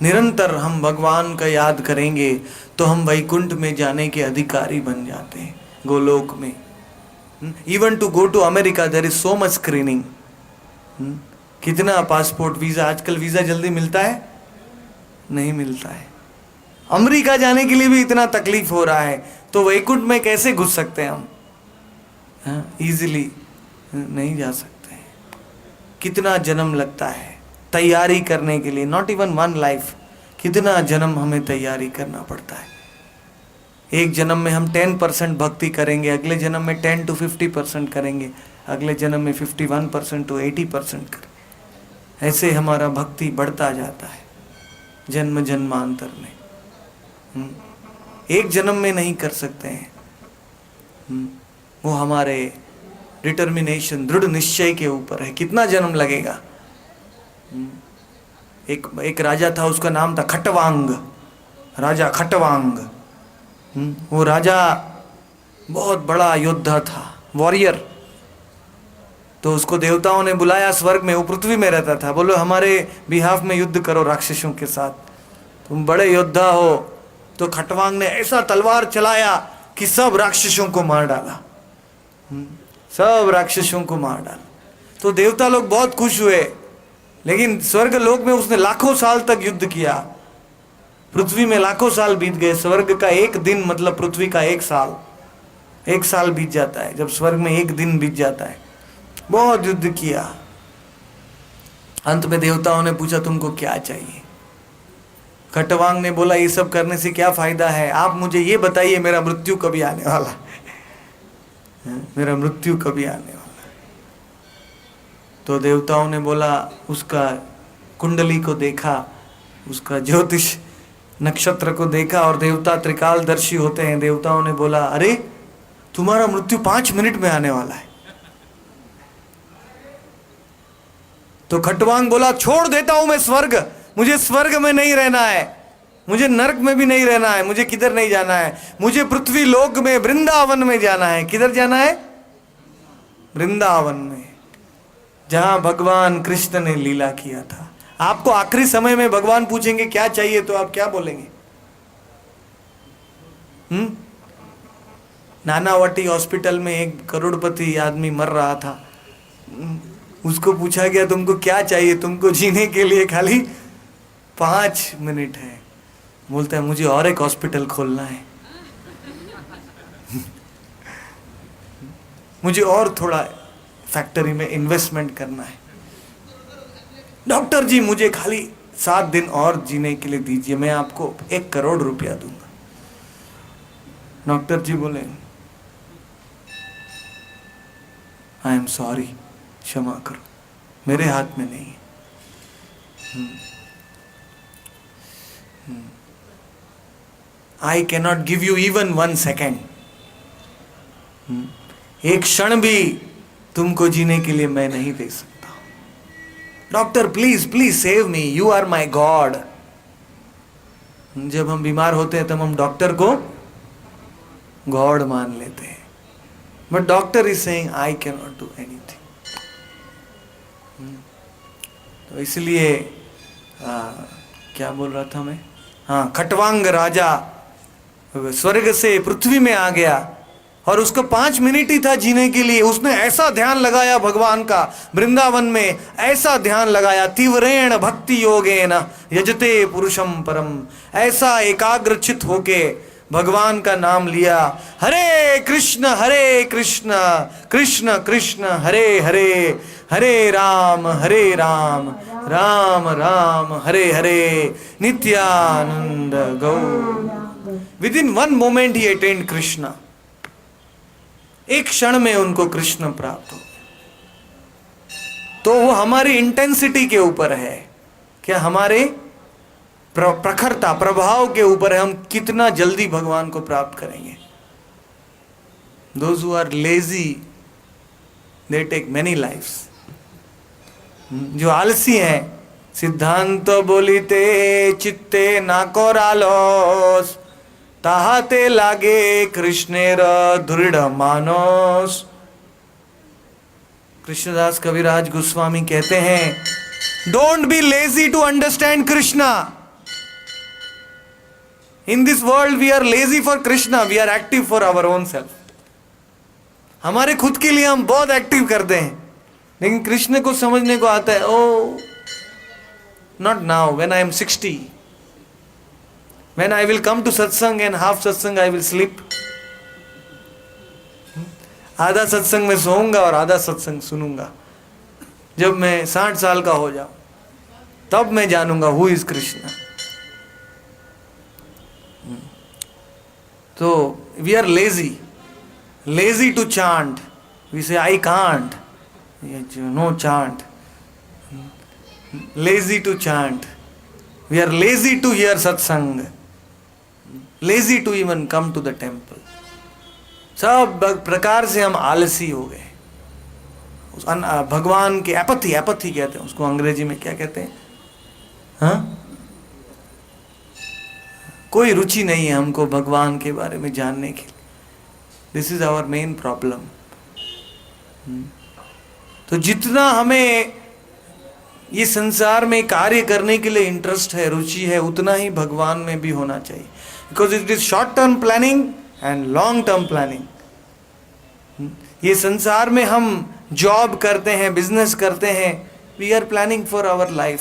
निरंतर हम भगवान का याद करेंगे तो हम वैकुंठ में जाने के अधिकारी बन जाते हैं, गोलोक में। Even to go to America there is so much screening. कितना पासपोर्ट, वीजा, आजकल वीजा जल्दी मिलता है? नहीं मिलता है। अमेरिका जाने के लिए भी इतना तकलीफ हो रहा है, तो वैकुंठ में कैसे घुस सकते हैं हम? इजीली नहीं जा सकते। कितना जन्म लगता है तैयारी करने के लिए, नॉट इवन 1 लाइफ, कितना जन्म हमें तैयारी करना पड़ता है। एक जन्म में हम 10% भक्ति करेंगे, अगले जन्म में 10 to 50% करेंगे, अगले जन्म में 51% to 80% करेंगे। ऐसे हमारा भक्ति बढ़ता जाता है जन्म जन्मांतर में। एक जन्म में नहीं कर सकते हैं, वो हमारे डिटर्मिनेशन, दृढ़ निश्चय के ऊपर है, कितना जन्म लगेगा। एक राजा था, उसका नाम था खटवांग, राजा खटवांग। वो राजा बहुत बड़ा योद्धा था, वॉरियर। तो उसको देवताओं ने बुलाया स्वर्ग में, वो पृथ्वी में रहता था। बोलो हमारे बिहाफ में युद्ध करो राक्षसों के साथ, तुम बड़े योद्धा हो। तो खटवांग ने ऐसा तलवार चलाया कि सब राक्षसों को मार डाला, सब राक्षसों को मार डाला। तो देवता लोग बहुत खुश हुए, लेकिन स्वर्ग लोक में उसने लाखों साल तक युद्ध किया। पृथ्वी में लाखों साल बीत गए, स्वर्ग का एक दिन मतलब पृथ्वी का 1 साल, 1 साल बीत जाता है जब स्वर्ग में एक दिन बीत जाता है। बहुत युद्ध किया। अंत में देवताओं ने पूछा तुमको क्या चाहिए? खटवांग ने बोला ये सब करने से क्या फायदा है, आप मुझे ये बताइए मेरा मृत्यु कभी आने वाला है, मेरा मृत्यु कभी आने वाला। तो देवताओं ने बोला, उसका कुंडली को देखा, उसका ज्योतिष नक्षत्र को देखा, और देवता त्रिकालदर्शी होते हैं। देवताओं ने बोला अरे तुम्हारा मृत्यु 5 मिनट में आने वाला है। तो खटवांग बोला छोड़ देता हूं मैं स्वर्ग, मुझे स्वर्ग में नहीं रहना है, मुझे नरक में भी नहीं रहना है, मुझे किधर नहीं जाना है, मुझे पृथ्वी लोक में वृंदावन में जाना है। किधर जाना है? वृंदावन में, जहां भगवान कृष्ण ने लीला किया था। आपको आखिरी समय में भगवान पूछेंगे क्या चाहिए, तो आप क्या बोलेंगे? नानावटी हॉस्पिटल में एक करोड़पति आदमी मर रहा था। उसको पूछा गया तुमको क्या चाहिए, तुमको जीने के लिए खाली 5 मिनट है। बोलता है मुझे और एक हॉस्पिटल खोलना है, मुझे और थोड़ा फैक्ट्री में इन्वेस्टमेंट करना है। डॉक्टर जी मुझे खाली 7 दिन और जीने के लिए दीजिए, मैं आपको 1 करोड़ रुपया दूंगा। डॉक्टर जी बोले आई एम सॉरी, क्षमा करो, मेरे हाथ में नहीं है। I can not give you even 1 second. एक क्षण भी तुमको जीने के लिए मैं नहीं दे सकता। Doctor please please save me, you are my God. जब हम बीमार होते हैं तब हम डॉक्टर को गॉड मान लेते हैं, but doctor is saying I can not do anything. तो इसलिए क्या बोल रहा था मैं, हाँ, खटवांग राजा स्वर्ग से पृथ्वी में आ गया और उसको 5 मिनट ही था जीने के लिए। उसने ऐसा ध्यान लगाया भगवान का, वृंदावन में ऐसा ध्यान लगाया, तीव्रेण भक्ति योगेन यजते पुरुषम परम, ऐसा एकाग्रचित होके भगवान का नाम लिया। Hare Krishna Krishna Krishna Hare Hare, Hare Ram Ram Ram Hare Hare, Nityananda Gaura. With in 1 moment he attend Krishna. एक क्षण में उनको कृष्ण प्राप्त हो। तो वो हमारी इंटेंसिटी के ऊपर है, क्या हमारे प्रखरता प्रभाव के ऊपर है, हम कितना जल्दी भगवान को प्राप्त करेंगे। Those who are lazy, they take many lives. जो आलसी हैं, सिद्धांत बोलिते चित्ते नाको रालोस, ताहाते लागे कृष्णेर दृढ़ मानस। कृष्णदास कविराज गोस्वामी कहते हैं don't be lazy to understand Krishna. In this world we are lazy for Krishna, we are active for our own self. हमारे खुद के लिए हम बहुत एक्टिव करते हैं, लेकिन कृष्ण को समझने को आता है oh not now, when I am 60, when I will come to satsang and half satsang I will sleep. आधा सत्संग में सोऊंगा और आधा सत्संग सुनूंगा। जब मैं 60 साल का हो जाऊं तब मैं जानूंगा हु इज कृष्ण। तो we are lazy to chant, we say I can't, no chant, lazy to chant, we are lazy to hear satsang, lazy to even come to the temple. सब प्रकार से हम आलसी हो गए। भगवान के एपथी कहते हैं उसको, अंग्रेजी में क्या कहते हैं, हाँ, कोई रुचि नहीं है हमको भगवान के बारे में जानने की। This is our main problem. तो जितना हमें ये संसार में कार्य करने के लिए इंटरेस्ट है, रुचि है, उतना ही भगवान में भी होना चाहिए। Because it is short term planning and long term planning. ये संसार में हम जॉब करते हैं, बिजनेस करते हैं, we are planning for our life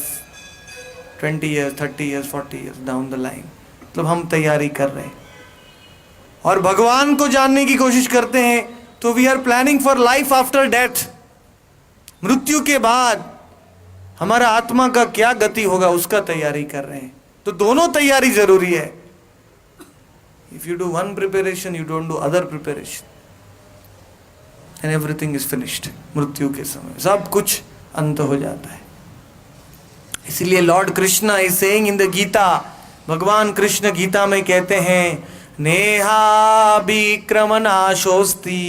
20 years, 30 years, 40 years down the line, मतलब हम तैयारी कर रहे हैं। और भगवान को जानने की कोशिश करते हैं तो we are planning for life after death. मृत्यु के बाद हमारा आत्मा का क्या गति होगा उसका तैयारी कर रहे हैं। तो दोनों तैयारी जरूरी है। If you do one preparation, you don't do other preparation, and everything is finished. मृत्यु के समय सब कुछ अंत हो जाता है। इसलिए lord Krishna is saying in the Gita, भगवान कृष्ण गीता में कहते हैं नेहा विक्रम नाशोस्ति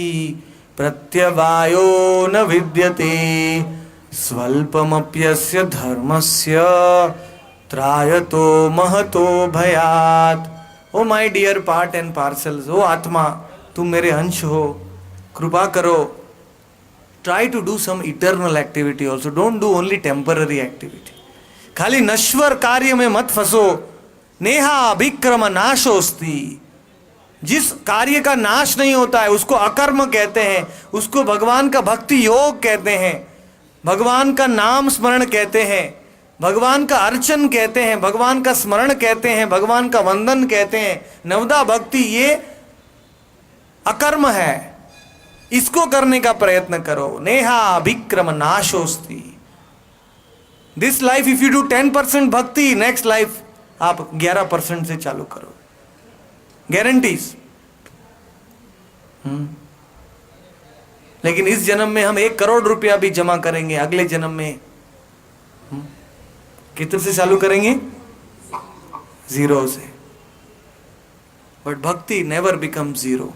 प्रत्यवायो न विद्यते स्वल्पमप्यस्य धर्मस्य त्रायतो महतो भयात्। Oh my dear part and parcels, oh आत्मा तुम मेरे अंश हो, कृपा करो, try to do some eternal activity also, don't do only temporary activity. खाली नश्वर कार्य में मत फंसो। नेहा विक्रम नाशोस्ति, जिस कार्य का नाश नहीं होता है उसको अकर्म कहते हैं, उसको भगवान का भक्ति योग कहते हैं, भगवान का नाम स्मरण कहते हैं, भगवान का अर्चन कहते हैं, भगवान का स्मरण कहते हैं, भगवान का वंदन कहते हैं। नवदा भक्ति ये अकर्म है, इसको करने का प्रयत्न करो। नेहा विक्रम नाशोस्ति। This life if you do 10% bhakti, next life आप 11% से चालू करो, गारंटीज। लेकिन इस जन्म में हम 1 करोड़ रुपया भी जमा करेंगे, अगले जन्म में कितने से चालू करेंगे? 0 से। But bhakti never become 0,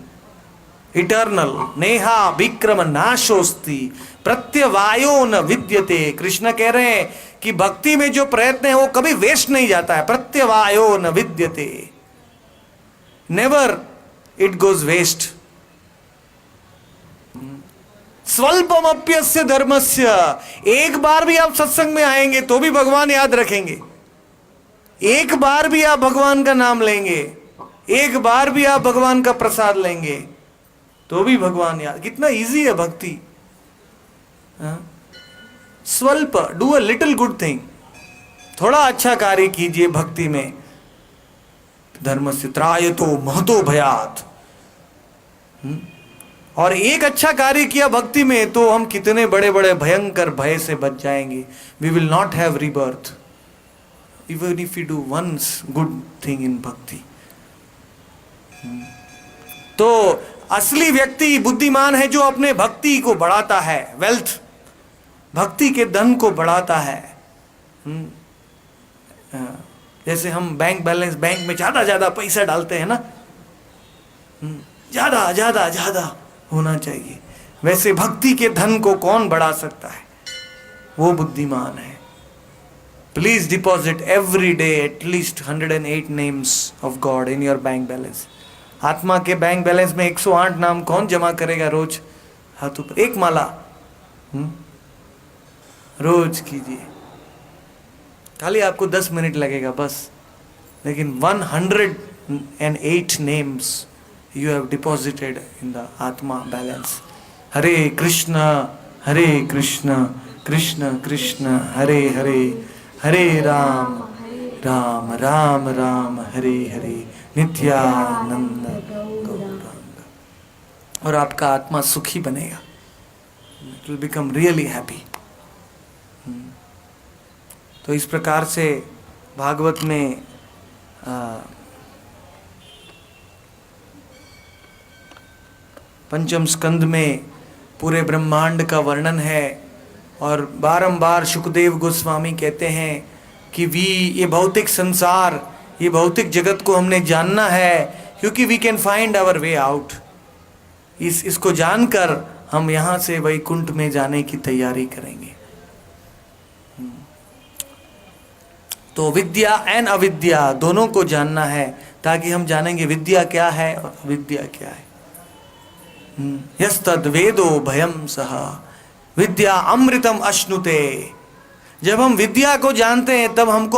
eternal. नेहा विक्रम नाशोस्ति प्रत्यवायो न विद्यते। कृष्ण कह रहे हैं कि भक्ति में जो प्रयत्न है वो कभी वेस्ट नहीं जाता है। प्रत्यवायो न विद्यते, नेवर इट गोज वेस्ट। स्वल्पमप्यस्य धर्मस्य। एक बार भी आप सत्संग में आएंगे तो भी भगवान याद रखेंगे, एक बार भी आप भगवान का नाम लेंगे, एक बार भी आप भगवान का प्रसाद लेंगे तो भी भगवान याद। कितना इजी है भक्ति। स्वल्प, do a little good thing, थोड़ा अच्छा कार्य कीजिए भक्ति में। धर्मस्य त्रायतो महतो भयात्। और एक अच्छा कार्य किया भक्ति में तो हम कितने बड़े बड़े भयंकर भय से बच जाएंगे। We will not have rebirth even if you do once good thing in bhakti. तो असली व्यक्ति बुद्धिमान है जो अपने भक्ति को बढ़ाता है, वेल्थ, भक्ति के धन को बढ़ाता है। जैसे हम बैंक बैलेंस, बैंक में ज्यादा पैसा डालते हैं ना, ज्यादा होना चाहिए, वैसे भक्ति के धन को कौन बढ़ा सकता है? वो बुद्धिमान है। Please deposit every day at least 108 names of God in your bank balance. आत्मा के बैंक बैलेंस में 108 नाम कौन जमा करेगा रोज? हाथ ऊपर, एक माला रोज कीजिए, खाली आपको 10 मिनट लगेगा बस, लेकिन 108 names you have deposited in the Atma balance. Hare Krishna, Krishna Krishna, Hare Hare, Hare Ram, Ram Ram, Hare Hare, Nityananda Gauranga. और आपका आत्मा सुखी बनेगा. It will become really happy. तो इस प्रकार से भागवत में पंचम स्कंद में पूरे ब्रह्मांड का वर्णन है। और बारंबार शुकदेव गोस्वामी कहते हैं कि ये भौतिक संसार, ये भौतिक जगत को हमने जानना है क्योंकि we can find our way out. इसको जानकर हम यहाँ से वैकुंठ में जाने की तैयारी करेंगे। तो विद्या एंड अविद्या दोनों को जानना है ताकि हम जानेंगे विद्या क्या है और अविद्या क्या है। यस्तद वेदो भयम सह विद्या अमृतम अश्नुते। जब हम विद्या को जानते हैं तब हमको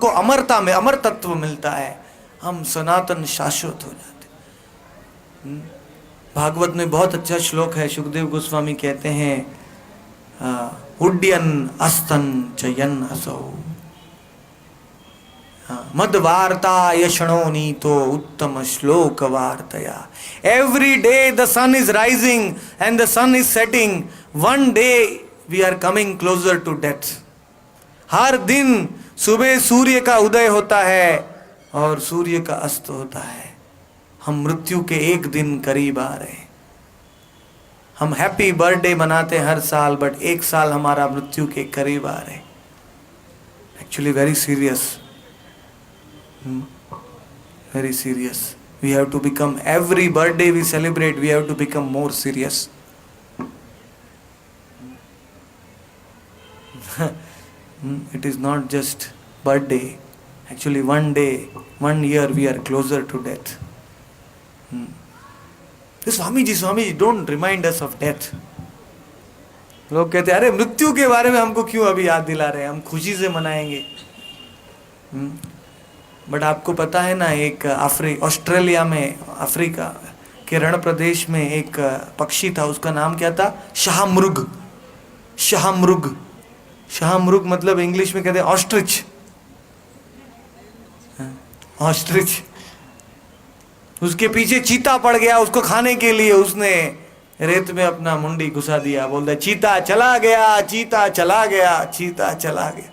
अमरता में अमर तत्व मिलता है, हम सनातन शाश्वत हो जाते। भागवत में बहुत अच्छा श्लोक है, सुखदेव गोस्वामी कहते हैं उड्यन अस्तन चयन असौ मद वार्ता यशणोनी तो उत्तम श्लोक वार्तया। Every day the sun is rising and the sun is setting, one day we are coming closer to death. हर दिन सुबह सूर्य का उदय होता है और सूर्य का अस्त होता है। हम मृत्यु के एक दिन करीब आ रहे हैं। हम हैप्पी बर्थडे मनाते हैं हर साल, बट एक साल हमारा मृत्यु के करीब आ रहे हैं। Actually very serious, very serious. We have to become, every birthday we celebrate, we have to become more serious. It is not just birthday. Actually one day, 1 year we are closer to death. Swamiji, don't remind us of death. लोग कहते हैं अरे मृत्यु के बारे में हमको क्यों अभी याद दिला रहे हैं, हम खुशी से मनाएंगे। बट आपको पता है ना, एक ऑस्ट्रेलिया में, अफ्रीका के रण प्रदेश में एक पक्षी था, उसका नाम क्या था? शाहमृग। शाहमृग, शाहमृग मतलब इंग्लिश में कहते हैं ऑस्ट्रिच। ऑस्ट्रिच। उसके पीछे चीता पड़ गया उसको खाने के लिए, उसने रेत में अपना मुंडी घुसा दिया, बोलता चीता चला गया, चीता चला गया, चीता चला गया।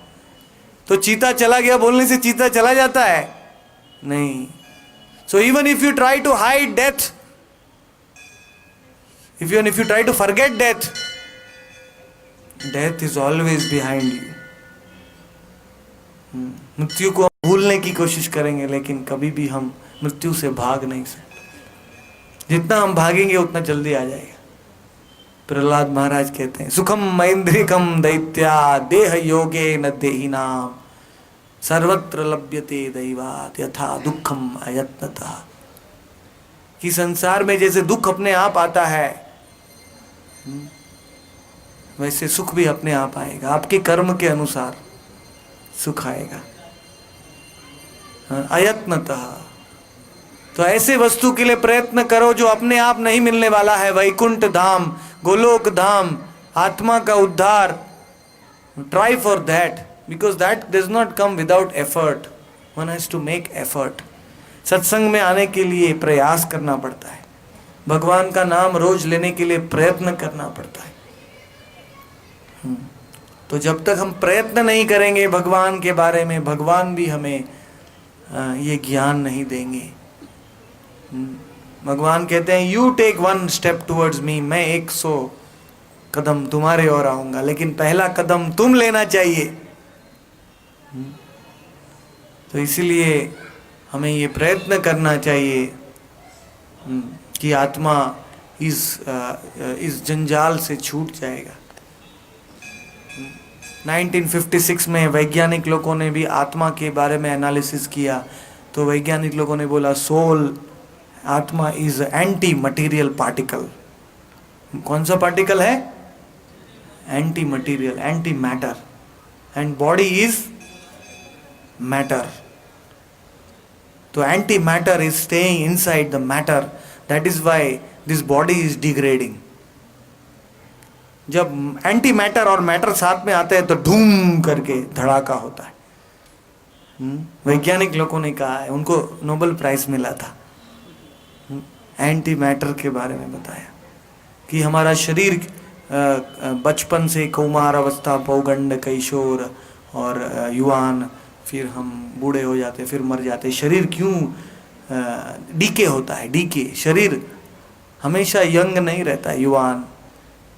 तो चीता चला गया बोलने से चीता चला जाता है? नहीं। So even if you try to hide death, if you try to forget death, death is always behind you. मृत्यु को भूलने की कोशिश करेंगे लेकिन कभी भी हम मृत्यु से भाग नहीं सकते। जितना हम भागेंगे उतना जल्दी आ जाएगा। प्रहलाद महाराज कहते हैं सुखम मैंद्रिकम दैत्या देह योगे न देहिनाम सर्वत्र लभ्यते दैवात यथा दुखम अयत्नतः। कि संसार में जैसे दुख अपने आप आता है वैसे सुख भी अपने आप आएगा। आपके कर्म के अनुसार सुख आएगा। अयत्नतः। तो ऐसे वस्तु के लिए प्रयत्न करो जो अपने आप नहीं मिलने वाला है। वैकुंठ धाम, गोलोक धाम, आत्मा का उद्धार। Try for that because that does not come without effort. One has to make effort. सत्संग में आने के लिए प्रयास करना पड़ता है। भगवान का नाम रोज लेने के लिए प्रयत्न करना पड़ता है। तो जब तक हम प्रयत्न नहीं करेंगे भगवान के बारे में, भगवान भी हमें ये ज्ञान नहीं देंगे। भगवान कहते हैं you take one step towards me, मैं 100 कदम तुम्हारे ओर आऊंगा, लेकिन पहला कदम तुम लेना चाहिए। तो इसीलिए हमें ये प्रयत्न करना चाहिए कि आत्मा इस जंजाल से छूट जाएगा। 1956 में वैज्ञानिक लोगों ने भी आत्मा के बारे में एनालिसिस किया। तो वैज्ञानिक लोगों ने बोला सोल, आत्मा इज एंटी मटीरियल पार्टिकल। कौन सा पार्टिकल है? Anti material, anti matter, and body is matter. तो anti matter is staying inside the matter, that is why this body is degrading. जब एंटी मैटर और मैटर साथ में आते हैं तो धूम करके धड़ाका होता है। वैज्ञानिक लोगों ने कहा है, उनको नोबेल प्राइज मिला था। एंटी मैटर के बारे में बताया कि हमारा शरीर बचपन से कौमार अवस्था, पौगंड, कैशोर और युवान, फिर हम बूढ़े हो जाते, फिर मर जाते। शरीर क्यों डीके होता है? डीके, शरीर हमेशा यंग नहीं रहता, युवान।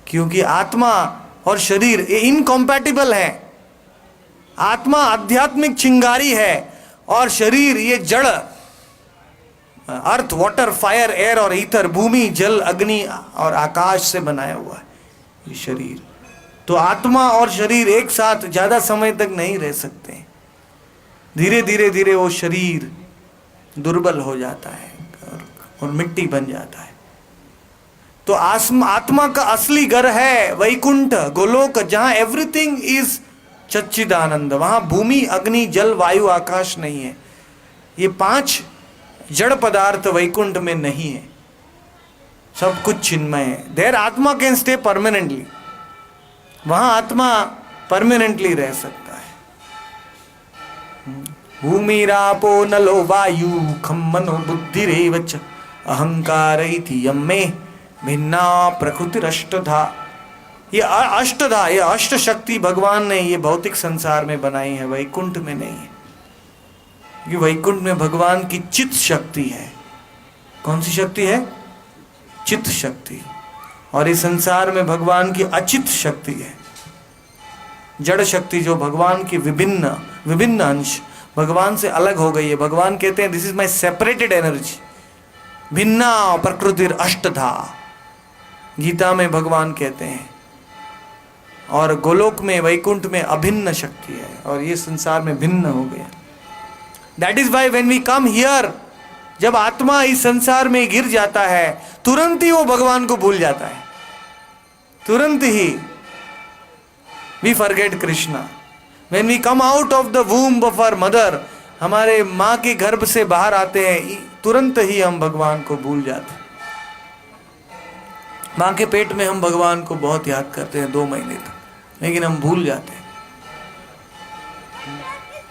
क्योंकि आत्मा और शरीर ये इनकॉम्पैटिबल है। आत्मा आध्यात्मिक चिंगारी है और शरीर ये जड़, अर्थ, वाटर, फायर, एयर और ईथर, भूमि, जल, अग्नि और आकाश से बनाया हुआ है ये शरीर। तो आत्मा और शरीर एक साथ ज्यादा समय तक नहीं रह सकते। धीरे धीरे धीरे वो शरीर दुर्बल हो जाता है और मिट्टी बन जाता है। तो आत्मा का असली घर है वैकुंठ, गोलोक, जहां एवरीथिंग इज सच्चिदानंद। वहां भूमि, अग्नि, जल, वायु, आकाश नहीं है। ये 5 जड़ पदार्थ वैकुंठ में नहीं है। सब कुछ चिन्मय है। देयर आत्मा कैन स्टे परमानेंटली। वहां आत्मा परमानेंटली रह सकता है। भूमिरापो नलो वायु खम मनो बुद्धिरेव च अहंकार इति यम्मे भिन्ना प्रकृतिरष्टधा। ये अष्टधा, ये अष्ट शक्ति भगवान ने ये भौतिक संसार में बनाई है, वैकुंठ में नहीं है। क्योंकि वैकुंठ में भगवान की चित्त शक्ति है। कौन सी शक्ति है? चित्त शक्ति। और इस संसार में भगवान की अचित शक्ति है, जड़ शक्ति, जो भगवान की विभिन्न विभिन्न अंश भगवान से अलग हो गई है। भगवान कहते हैं this is my separated energy, भिन्ना प्रकृतिर अष्टधा, गीता में भगवान कहते हैं। और गोलोक में, वैकुंठ में अभिन्न शक्ति है और ये संसार में भिन्न हो गया। That is why when we come here, जब आत्मा इस संसार में गिर जाता है तुरंत ही वो भगवान को भूल जाता है। तुरंत ही we forget Krishna. When we come out of the womb of our mother, हमारे माँ के गर्भ से बाहर आते हैं तुरंत ही हम भगवान को भूल जाते हैं। माँ के पेट में हम भगवान को बहुत याद करते हैं 2 महीने तक, लेकिन हम भूल जाते हैं।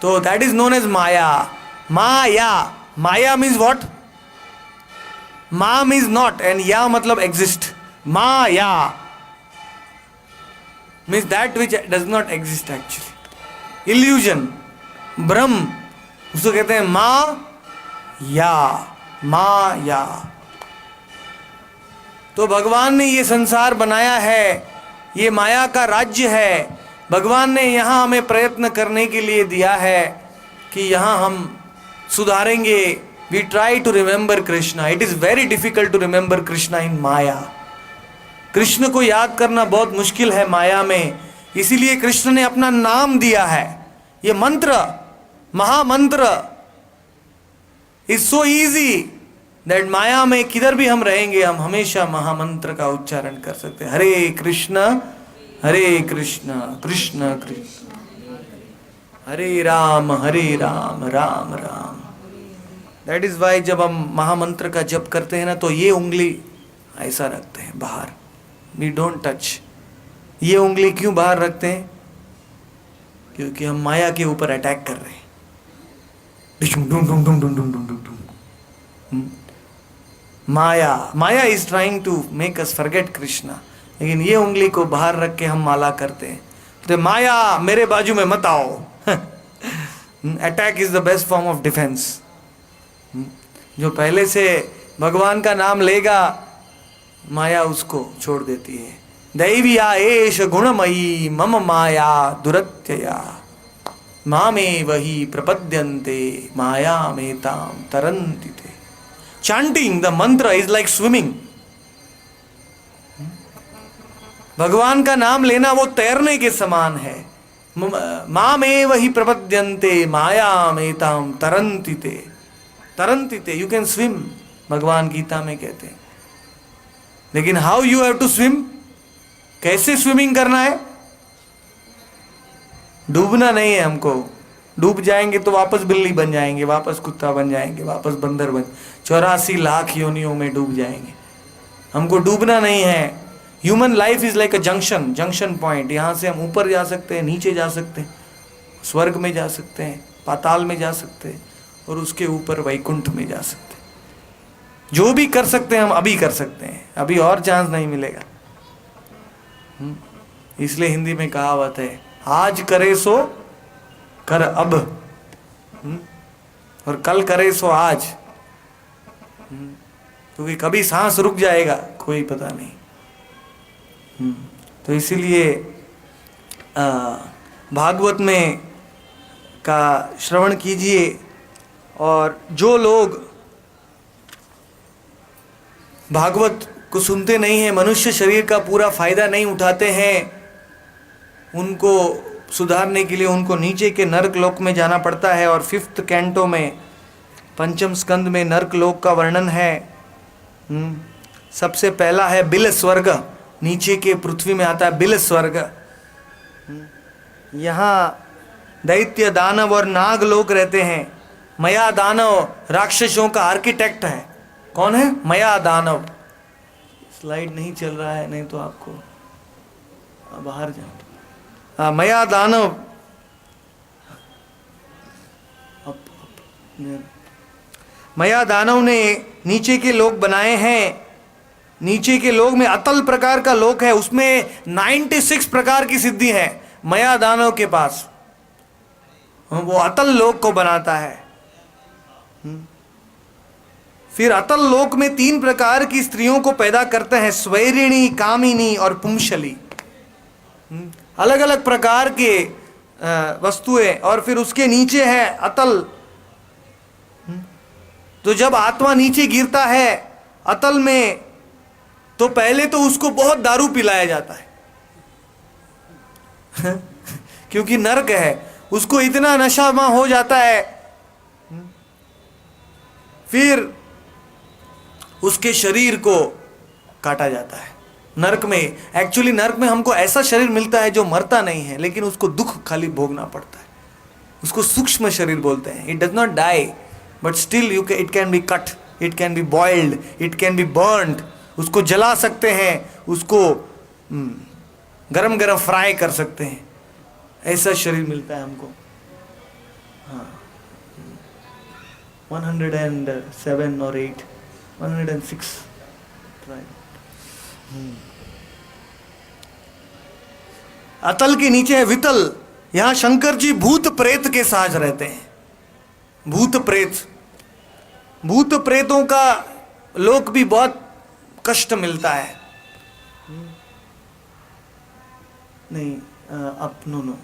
तो that is known as maya. Maya, maya means what? मा मीन्स नॉट एंड या मतलब exist. Maya means that which does not exist actually. Illusion, भ्रम, उसको कहते हैं माया। माया। तो भगवान ने ये संसार बनाया है, ये माया का राज्य है। भगवान ने यहाँ हमें प्रयत्न करने के लिए दिया है कि यहाँ हम सुधारेंगे। We try to remember Krishna. It is very difficult to remember Krishna in Maya. Krishna को याद करना बहुत मुश्किल है माया में, इसीलिए कृष्ण ने अपना नाम दिया है। ये मंत्र, महामंत्र इज सो इजी दैट माया में किधर भी हम रहेंगे हम हमेशा महामंत्र का उच्चारण कर सकते हैं। Hare Krishna Krishna Krishna Hare Ram Ram Ram. That is why जब हम महामंत्र का जप करते हैं ना, तो ये उंगली ऐसा रखते हैं बाहर, वी डोंट टच। ये उंगली क्यों बाहर रखते हैं? क्योंकि हम माया के ऊपर अटैक कर रहे हैं। Maya is trying to make us forget Krishna, लेकिन ये उंगली को बाहर रख के हम माला करते हैं। तो माया मेरे बाजू में मत आओ। Attack is the best form of defence. जो पहले से भगवान का नाम लेगा, माया उसको छोड़ देती है। दैविया एष गुणमयी मम माया दुरत्यया मामे वही प्रपद्यन्ते माया मेताम तरन्ति ते। Chanting the mantra is like swimming. भगवान का नाम लेना वो तैरने के समान है। मामेव ही प्रपद्यन्ते मायामेताम तरन्ति ते। तरन्ति ते, यू कैन स्विम, भगवान गीता में कहते हैं। लेकिन how you have to swim? कैसे स्विमिंग करना है? डूबना नहीं है हमको। डूब जाएंगे तो वापस बिल्ली बन जाएंगे, वापस कुत्ता बन जाएंगे, वापस बंदर बन 84 लाख योनियों में डूब जाएंगे। हमको डूबना नहीं है। Human life is like a junction point. यहाँ से हम ऊपर जा सकते हैं, नीचे जा सकते हैं, स्वर्ग में जा सकते हैं, पाताल में जा सकते हैं, और उसके ऊपर वैकुंठ में जा सकते हैं। जो भी कर सकते हैं हम अभी कर सकते हैं, अभी और चांस नहीं मिलेगा। इसलिए हिंदी में कहावत है, आज करे सो कर अब, और कल करे सो आज। क्योंकि कभी सांस रुक जाएगा कोई पता नहीं। तो इसीलिए भागवत में का श्रवण कीजिए, और जो लोग भागवत को सुनते नहीं हैं, मनुष्य शरीर का पूरा फायदा नहीं उठाते हैं, उनको सुधारने के लिए उनको नीचे के नर्क लोक में जाना पड़ता है। और 5th कैंटो में 5म स्कंद में नर्क लोक का वर्णन है। सबसे पहला है बिल स्वर्ग, नीचे के पृथ्वी में आता है बिल स्वर्ग। यहाँ दैत्य दानव और नाग लोग रहते हैं। मया दानव राक्षसों का आर्किटेक्ट है। कौन है? मया दानव। स्लाइड नहीं चल रहा है, नहीं तो आपको बाहर जाओ। मया दानव मया दानव ने नीचे के लोक बनाए हैं। नीचे के लोक में अतल प्रकार का लोक है, उसमें 96 प्रकार की सिद्धि है मया दानव के पास। वो अतल लोक को बनाता है। फिर अतल लोक में 3 प्रकार की स्त्रियों को पैदा करते हैं, स्वैरिणी, कामिनी और पुंशली। अलग अलग प्रकार के वस्तुएं। और फिर उसके नीचे है अतल। तो जब आत्मा नीचे गिरता है अतल में, तो पहले तो उसको बहुत दारू पिलाया जाता है क्योंकि नरक है, उसको इतना नशा हो जाता है। फिर उसके शरीर को काटा जाता है नरक में। एक्चुअली नरक में हमको ऐसा शरीर मिलता है जो मरता नहीं है, लेकिन उसको दुख खाली भोगना पड़ता है। उसको सूक्ष्म शरीर बोलते हैं. It does not die but still it can be cut, it can be boiled, it can be burned. उसको जला सकते हैं, उसको गरम गरम फ्राई कर सकते हैं. ऐसा शरीर मिलता है हमको. हाँ, 107 और 8, 106. अतल के नीचे है वितल. यहां शंकर जी भूत प्रेत के साथ रहते हैं. भूत प्रेत, भूत प्रेतों का लोक भी बहुत कष्ट मिलता है. नहीं नो,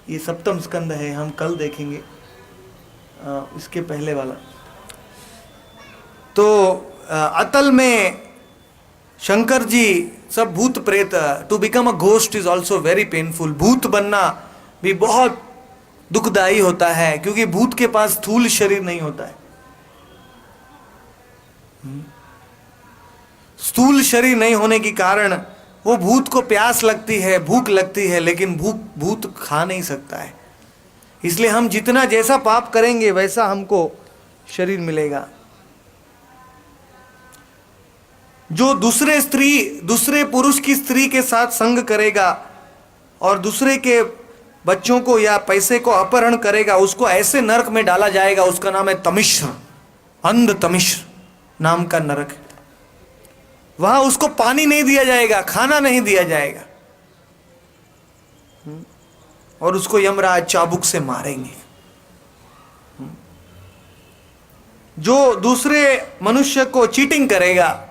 ये सप्तम स्कंद है, हम कल देखेंगे. इसके पहले वाला. तो अतल में शंकर जी सब भूत प्रेत. To become a ghost is also very painful. भूत बनना भी बहुत दुखदायी होता है, क्योंकि भूत के पास स्थूल शरीर नहीं होता है. स्थूल शरीर नहीं होने के कारण वो भूत को प्यास लगती है, भूख लगती है, लेकिन भूत खा नहीं सकता है. इसलिए हम जितना जैसा पाप करेंगे वैसा हमको शरीर मिलेगा. जो दूसरे पुरुष की स्त्री के साथ संग करेगा और दूसरे के बच्चों को या पैसे को अपहरण करेगा, उसको ऐसे नरक में डाला जाएगा. उसका नाम है तमिश्र. अंध तमिश्र नाम का नरक है. वहां उसको पानी नहीं दिया जाएगा, खाना नहीं दिया जाएगा, और उसको यमराज चाबुक से मारेंगे. जो दूसरे मनुष्य को चीटिंग करेगा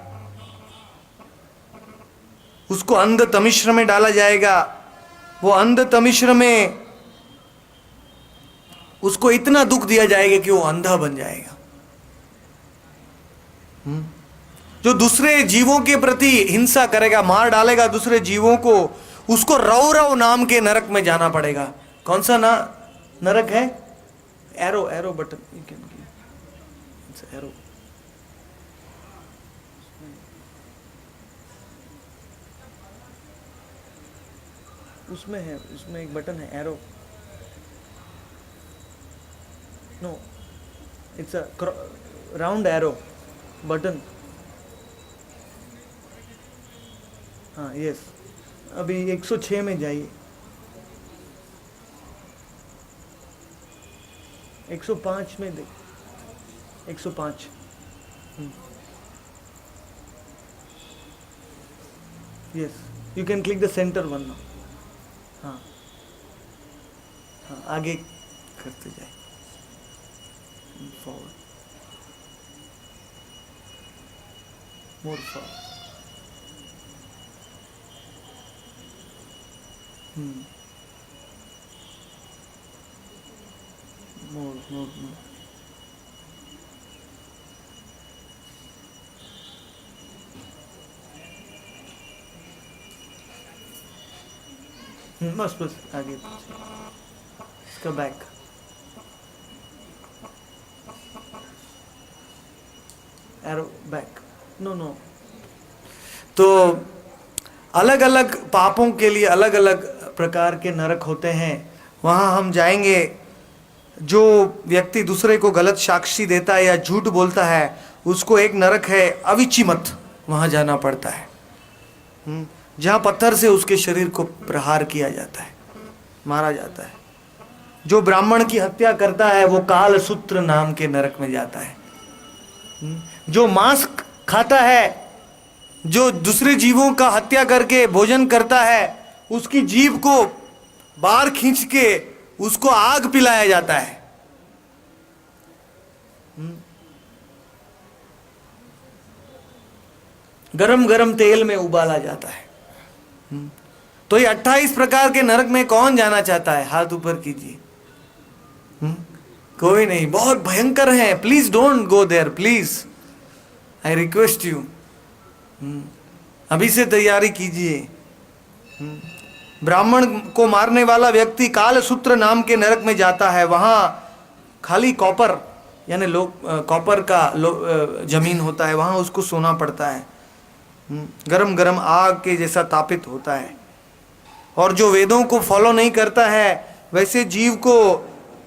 उसको अंध तमिश्र में डाला जाएगा. वो अंध तमिश्र में उसको इतना दुख दिया जाएगा कि वो अंधा बन जाएगा. जो दूसरे जीवों के प्रति हिंसा करेगा, मार डालेगा दूसरे जीवों को, उसको रौरव नाम के नरक में जाना पड़ेगा. कौन सा नरक है? Arrow button, you can give arrow. उसमें है, उसमें एक बटन है arrow. No, it's a round arrow button. हाँ यस, अभी 106 में जाइए. 105 में देख, 105. Yes, you can click the centre one now. हाँ हाँ, आगे करते जाए. Forward, more forward. More. बस आगे इसका बैक. Arrow back. नो. तो अलग अलग पापों के लिए अलग अलग प्रकार के नरक होते हैं. वहाँ हम जाएंगे. जो व्यक्ति दूसरे को गलत साक्षी देता है या झूठ बोलता है, उसको एक नरक है अविचिमत, वहाँ जाना पड़ता है, जहाँ पत्थर से उसके शरीर को प्रहार किया जाता है, मारा जाता है. जो ब्राह्मण की हत्या करता है वो काल सूत्र नाम के नरक में जाता है. जो मांस खाता है, जो दूसरे जीवों का हत्या करके भोजन करता है, उसकी जीभ को बाहर खींच के उसको आग पिलाया जाता है. गरम गरम तेल में उबाला जाता है. तो ये 28 प्रकार के नरक में कौन जाना चाहता है? हाथ ऊपर कीजिए. कोई नहीं. बहुत भयंकर है. Please don't go there, please, I request you. अभी से तैयारी कीजिए. ब्राह्मण को मारने वाला व्यक्ति काल सूत्र नाम के नरक में जाता है. वहां खाली कॉपर यानी कॉपर का जमीन होता है, वहां उसको सोना पड़ता है. गरम गरम आग के जैसा तापित होता है. और जो वेदों को फॉलो नहीं करता है, वैसे जीव को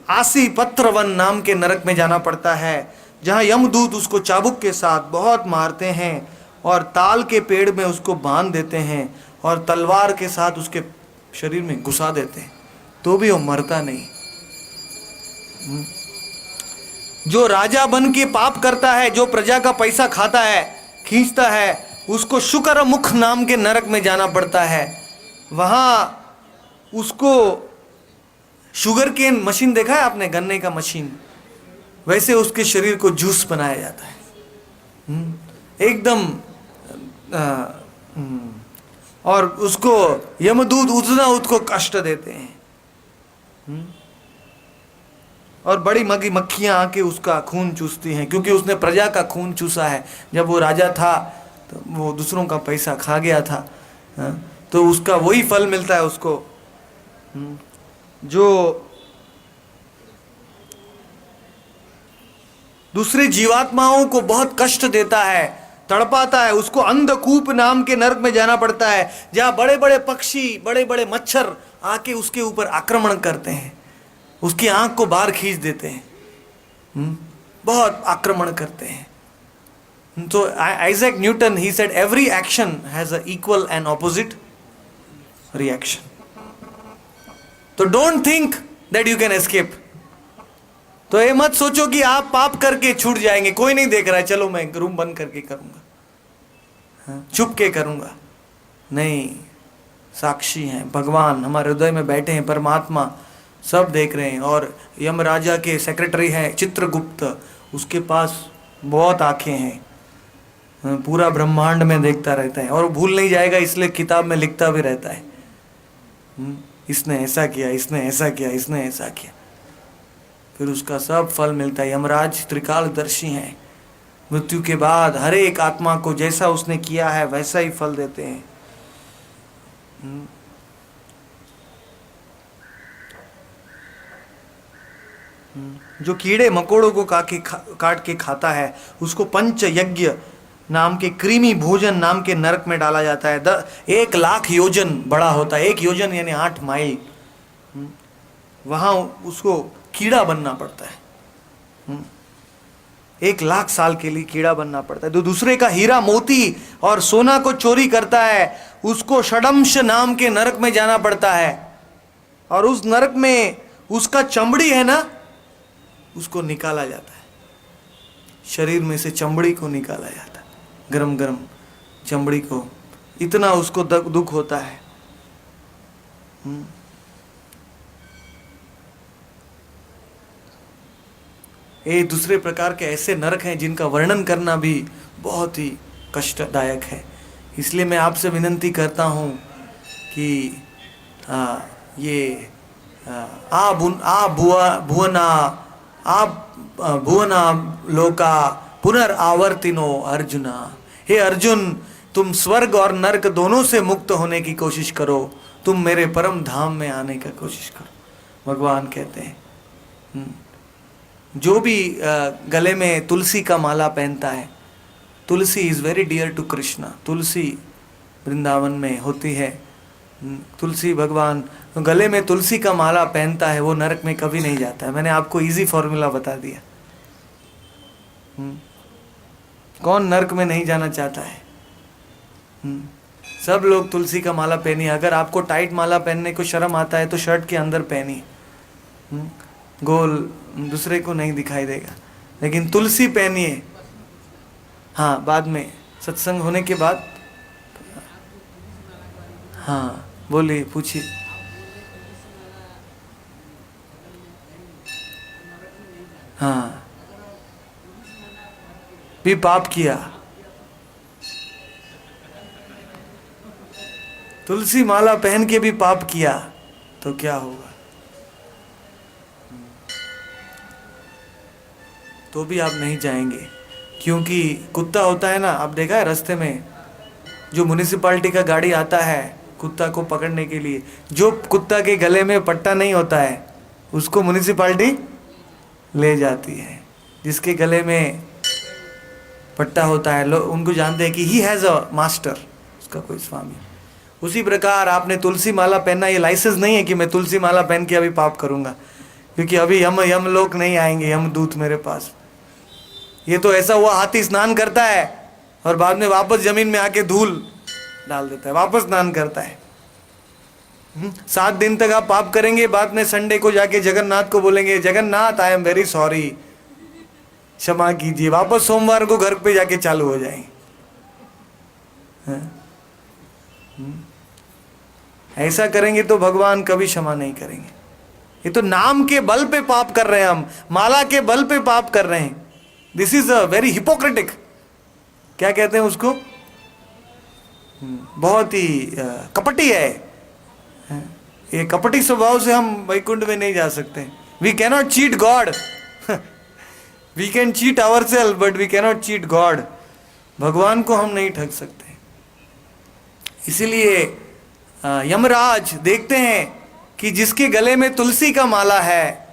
आसी पत्र वन नाम के नरक में जाना पड़ता है, जहाँ यमदूत उसको चाबुक के साथ बहुत मारते हैं और ताल के पेड़ में उसको बांध देते हैं और तलवार के साथ उसके शरीर में घुसा देते हैं, तो भी वो मरता नहीं। जो राजा बन के पाप करता है, जो प्रजा का पैसा खाता है, खींचता है, उसको शुक्र मुख नाम के नरक में जाना पड़ता है। वहाँ उसको शुगर केन मशीन देखा है आपने, गन्ने का मशीन, वैसे उसके शरीर को जूस बनाया जाता है एकदम और उसको यमदूत उतना उसको कष्ट देते हैं और बड़ी मगी मक्खियां आके उसका खून चूसती हैं, क्योंकि उसने प्रजा का खून चूसा है। जब वो राजा था तो वो दूसरों का पैसा खा गया था, तो उसका वही फल मिलता है उसको। जो दूसरे जीवात्माओं को बहुत कष्ट देता है, तड़पाता है, उसको अंधकूप नाम के नरक में जाना पड़ता है, जहां बड़े बड़े पक्षी, बड़े बड़े मच्छर आके उसके ऊपर आक्रमण करते हैं, उसकी आंख को बाहर खींच देते हैं, बहुत आक्रमण करते हैं। तो Isaac Newton he said every action has a equal and opposite reaction. तो don't think that you can escape. तो ये मत सोचो कि आप पाप करके छूट जाएंगे, कोई नहीं देख रहा है, चलो मैं रूम बंद करके करूंगा, छुप के करूंगा। नहीं, साक्षी हैं, भगवान हमारे हृदय में बैठे हैं, परमात्मा सब देख रहे हैं। और यमराजा के सेक्रेटरी हैं चित्रगुप्त, उसके पास बहुत आंखें हैं, पूरा ब्रह्मांड में देखता रहता है और वो भूल नहीं जाएगा, इसलिए किताब में लिखता भी रहता है, इसने ऐसा किया, इसने ऐसा किया, इसने ऐसा किया। फिर उसका सब फल मिलता है। यमराज त्रिकालदर्शी हैं, मृत्यु के बाद हर एक आत्मा को जैसा उसने किया है वैसा ही फल देते हैं। जो कीड़े मकोड़ों को काट के खाता है, उसको पंच यज्ञ नाम के कृमि भोजन नाम के नरक में डाला जाता है। 1,00,000 योजन बड़ा होता है, 1 योजन यानी 8 माइल। वहां उसको कीड़ा बनना पड़ता है, 1,00,000 साल के लिए कीड़ा बनना पड़ता है। तो दूसरे का हीरा मोती और सोना को चोरी करता है, उसको षडंश नाम के नरक में जाना पड़ता है। और उस नरक में उसका चमड़ी है ना, उसको निकाला जाता है, शरीर में से चमड़ी को निकाला जाता है, गरम गरम चमड़ी को, इतना उसको दुख होता है। ये दूसरे प्रकार के ऐसे नरक हैं जिनका वर्णन करना भी बहुत ही कष्टदायक है। इसलिए मैं आपसे विनंती करता हूँ कि ये भुवना लोका पुनर्आवर्तिनो अर्जुना। हे अर्जुन, तुम स्वर्ग और नरक दोनों से मुक्त होने की कोशिश करो, तुम मेरे परम धाम में आने का कोशिश करो। भगवान कहते हैं जो भी गले में तुलसी का माला पहनता है, tulsi is very dear to Krishna. Tulsi Vrindavan में होती है, तुलसी भगवान गले में तुलसी का माला पहनता है, वो नरक में कभी नहीं जाता है। मैंने आपको इजी फॉर्मूला बता दिया। कौन नरक में नहीं जाना चाहता है? सब लोग तुलसी का माला पहनिए। अगर आपको टाइट माला पहनने को शर्म आता है तो शर्ट के अंदर पहनिए, गोल, दूसरे को नहीं दिखाई देगा, लेकिन तुलसी पहनिए। हाँ, बाद में सत्संग होने के बाद। हाँ बोलिए, पूछिए। हाँ, भी पाप किया, तुलसी माला पहन के भी पाप किया तो क्या होगा? तो भी आप नहीं जाएंगे, क्योंकि कुत्ता होता है ना, आप देखा है रास्ते में जो म्युनिसिपैलिटी का गाड़ी आता है कुत्ता को पकड़ने के लिए, जो कुत्ता के गले में पट्टा नहीं होता है उसको म्युनिसिपैलिटी ले जाती है। जिसके गले में पट्टा होता है, लोग उनको जानते हैं कि ही हैज़ अ मास्टर, उसका कोई स्वामी, उसी प्रकार आपने तुलसी माला पहनना, ये लाइसेंस नहीं है कि मैं तुलसी माला पहन के अभी पाप करूंगा, क्योंकि अभी यम लोग नहीं आएंगे, यम दूत मेरे पास। ये तो ऐसा हुआ, हाथी स्नान करता है और बाद में वापस जमीन में आके धूल डाल देता है, वापस स्नान करता है। 7 दिन तक आप पाप करेंगे, बाद में संडे को जाके जगन्नाथ को बोलेंगे, Jagannath I am very sorry, क्षमा कीजिए, वापस सोमवार को घर पे जाके चालू हो जाएंगे। ऐसा करेंगे तो भगवान कभी क्षमा नहीं करेंगे। ये तो नाम के बल पे पाप कर रहे हैं, हम माला के बल पे पाप कर रहे हैं। This is a very hypocritical, क्या कहते हैं उसको, बहुत ही कपटी है। ये कपटी स्वभाव से हम वैकुंठ में नहीं जा सकते। We cannot cheat God, we can cheat our self but we cannot cheat God. भगवान को हम नहीं ठग सकते। इसीलिए यमराज देखते हैं कि जिसके गले में तुलसी का माला है,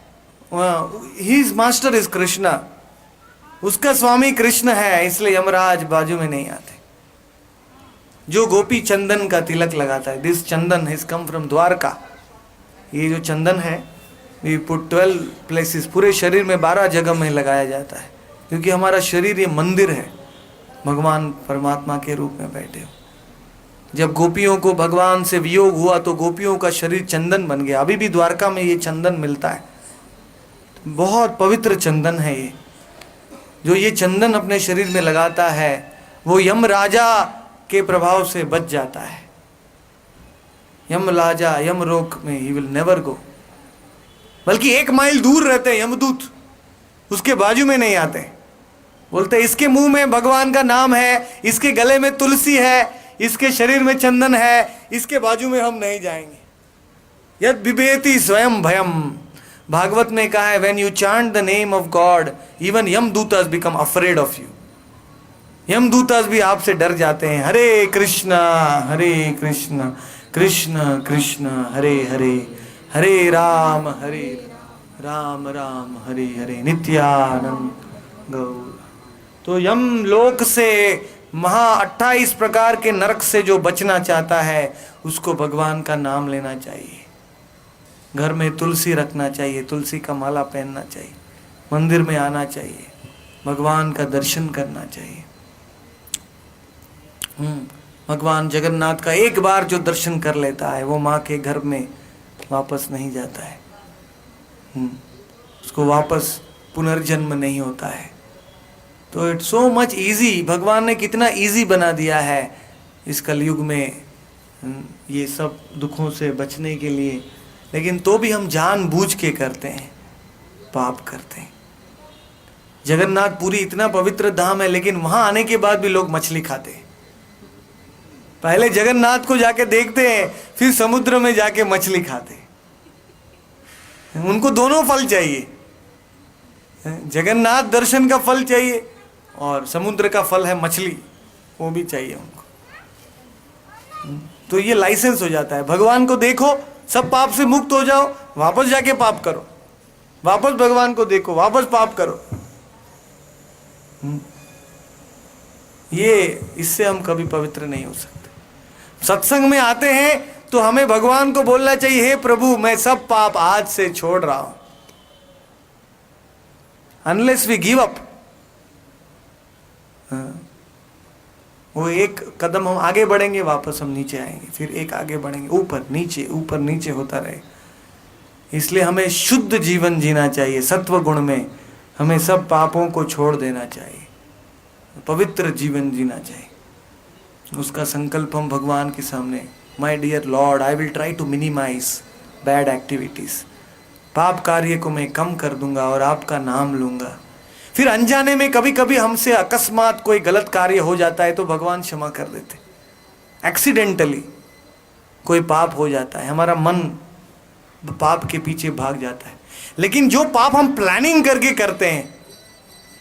हिज मास्टर इज कृष्णा, उसका स्वामी कृष्ण है, इसलिए यमराज बाजू में नहीं आते। जो गोपी चंदन का तिलक लगाता है, this Chandan has come from Dwarka, ये जो चंदन है वी पुट 12 प्लेसेस, पूरे शरीर में 12 जगह में लगाया जाता है, क्योंकि हमारा शरीर ये मंदिर है, भगवान परमात्मा के रूप में बैठे हो। जब गोपियों को भगवान से वियोग हुआ तो गोपियों का शरीर चंदन बन गया। अभी भी द्वारका में ये चंदन मिलता है, बहुत पवित्र चंदन है ये। जो ये चंदन अपने शरीर में लगाता है वो यम राजा के प्रभाव से बच जाता है। यम राजा यम रोक में ही विल नेवर गो, बल्कि 1 माइल दूर रहते हैं यमदूत, उसके बाजू में नहीं आते। बोलते इसके मुंह में भगवान का नाम है, इसके गले में तुलसी है, इसके शरीर में चंदन है, इसके बाजू में हम नहीं जाएंगे। यद बिभेति स्वयं भयम, भागवत में कहा है when you chant the name of god even Yamadutas become afraid of you. Yamadutas भी आपसे डर जाते हैं। हरे कृष्ण कृष्ण कृष्ण हरे हरे, हरे राम राम राम हरे हरे, नित्यानंद गौर। तो यम लोक से, महा 28 प्रकार के नरक से जो बचना चाहता है उसको भगवान का नाम लेना चाहिए, घर में तुलसी रखना चाहिए, तुलसी का माला पहनना चाहिए, मंदिर में आना चाहिए, भगवान का दर्शन करना चाहिए। भगवान जगन्नाथ का एक बार जो दर्शन कर लेता है वो माँ के घर में वापस नहीं जाता है, उसको वापस पुनर्जन्म नहीं होता है। तो इट्स सो मच इजी, भगवान ने कितना इजी बना दिया है इस कलयुग में ये सब दुखों से बचने के लिए। लेकिन तो भी हम जानबूझ के करते हैं, पाप करते हैं। जगन्नाथपुरी इतना पवित्र धाम है, लेकिन वहां आने के बाद भी लोग मछली खाते हैं। पहले जगन्नाथ को जाके देखते हैं, फिर समुद्र में जाके मछली खाते हैं। उनको दोनों फल चाहिए, जगन्नाथ दर्शन का फल चाहिए और समुद्र का फल है मछली, वो भी चाहिए उनको। तो ये लाइसेंस हो जाता है, भगवान को देखो, सब पाप से मुक्त हो जाओ, वापस जाके पाप करो, वापस भगवान को देखो, वापस पाप करो। ये इससे हम कभी पवित्र नहीं हो सकते। सत्संग में आते हैं तो हमें भगवान को बोलना चाहिए, हे प्रभु मैं सब पाप आज से छोड़ रहा हूं। अनलेस वी गिव अप, वो एक कदम हम आगे बढ़ेंगे, वापस हम नीचे आएंगे, फिर एक आगे बढ़ेंगे, ऊपर नीचे होता रहे। इसलिए हमें शुद्ध जीवन जीना चाहिए, सत्व गुण में हमें सब पापों को छोड़ देना चाहिए, पवित्र जीवन जीना चाहिए। उसका संकल्प हम भगवान के सामने, my dear lord I will try to minimise bad activities, पाप कार्य को मैं कम कर दूंगा और आपका नाम लूंगा। फिर अनजाने में कभी कभी हमसे अकस्मात कोई गलत कार्य हो जाता है तो भगवान क्षमा कर देते। एक्सीडेंटली कोई पाप हो जाता है, हमारा मन पाप के पीछे भाग जाता है। लेकिन जो पाप हम प्लानिंग करके करते हैं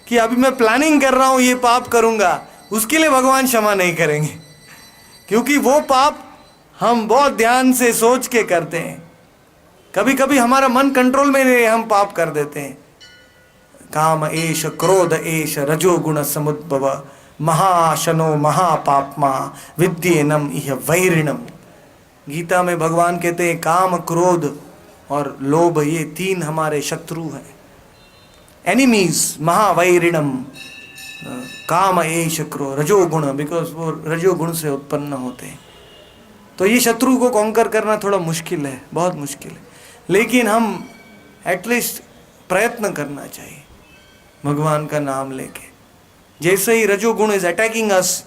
कि अभी मैं प्लानिंग कर रहा हूं ये पाप करूंगा, उसके लिए भगवान क्षमा नहीं करेंगे, क्योंकि वो पाप हम बहुत ध्यान से सोच के करते हैं। कभी कभी हमारा मन कंट्रोल में नहीं, हम पाप कर देते हैं। काम एष क्रोध एष रजोगुण समुद्भव महाशनो महापाप्मा विद्येनम इह वैरिणम। गीता में भगवान कहते हैं काम, क्रोध और लोभ, ये तीन हमारे शत्रु हैं, एनिमीज, महावैरिणम। काम एष क्रोध, रजोगुण, बिकॉज वो रजोगुण से उत्पन्न होते हैं। तो ये शत्रु को कॉन्कर करना थोड़ा मुश्किल है, बहुत मुश्किल है, लेकिन हम एटलीस्ट प्रयत्न करना चाहिए भगवान का नाम लेके। जैसे ही रजोगुण इज अटैकिंग अस,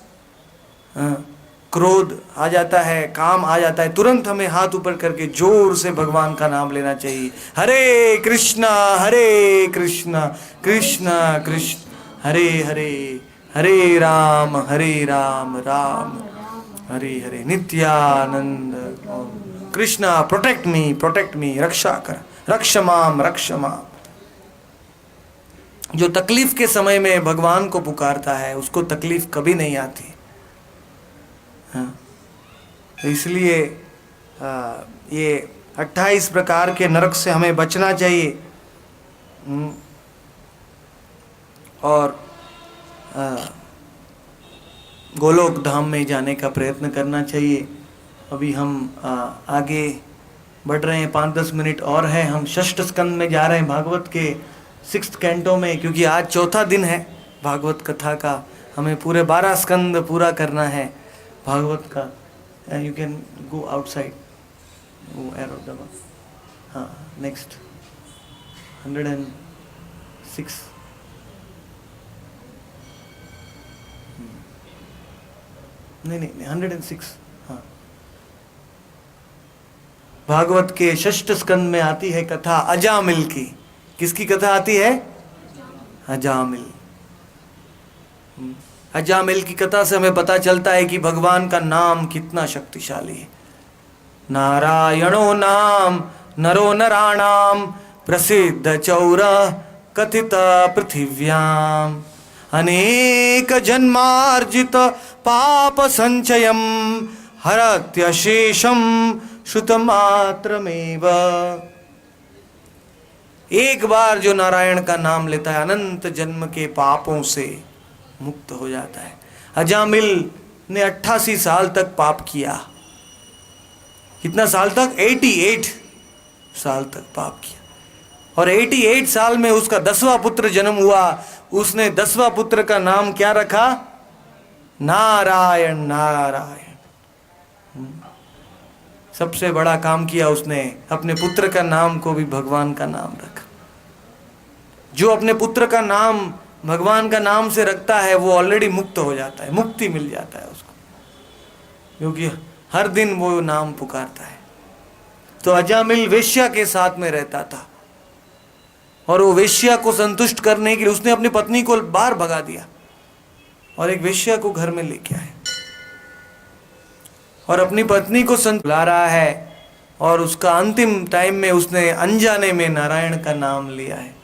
क्रोध आ जाता है, काम आ जाता है, तुरंत हमें हाथ ऊपर करके जोर से भगवान का नाम लेना चाहिए। हरे कृष्णा कृष्ण कृष्ण हरे हरे, हरे राम राम हरे हरे, नित्यानंद। कृष्णा प्रोटेक्ट मी, रक्षा कर, रक्ष माम। जो तकलीफ के समय में भगवान को पुकारता है उसको तकलीफ कभी नहीं आती। हाँ, इसलिए ये 28 प्रकार के नरक से हमें बचना चाहिए। और गोलोक धाम में जाने का प्रयत्न करना चाहिए। अभी हम आगे बढ़ रहे हैं, 5-10 मिनट और है। हम षष्ठ स्कंद में जा रहे हैं, भागवत के 6th कैंटो में, क्योंकि आज चौथा दिन है भागवत कथा का। हमें पूरे 12 स्कंद पूरा करना है भागवत का। यू कैन गो आउटसाइड, वो एरो दबा। हाँ, नेक्स्ट 106। नहीं 106। हाँ, भागवत के षष्ठ स्कंद में आती है कथा अजामिल की। किसकी कथा आती है? अजामिल। अजामिल की कथा से हमें पता चलता है कि भगवान का नाम कितना शक्तिशाली है। नारायणो नाम नरो नराणाम, प्रसिद्ध चौर कथित पृथिव्याम, अनेक जन्मार्जित पाप संचयम, हरत्यशेषम श्रुतमात्रमेव। एक बार जो नारायण का नाम लेता है अनंत जन्म के पापों से मुक्त हो जाता है। अजामिल ने 88 साल तक पाप किया। कितना साल तक? 88 साल तक पाप किया। और 88 साल में उसका 10वां पुत्र जन्म हुआ। उसने 10वां पुत्र का नाम क्या रखा? नारायण। सबसे बड़ा काम किया उसने, अपने पुत्र का नाम को भी भगवान का नाम रखा। जो अपने पुत्र का नाम भगवान का नाम से रखता है वो ऑलरेडी मुक्त हो जाता है, मुक्ति मिल जाता है उसको, क्योंकि हर दिन वो नाम पुकारता है। तो अजामिल वेश्या के साथ में रहता था और वो वेश्या को संतुष्ट करने के लिए उसने अपनी पत्नी को बाहर भगा दिया और एक वेश्या को घर में लेके आए और अपनी पत्नी को ला रहा है। और उसका अंतिम टाइम में उसने अनजाने में नारायण का नाम लिया है।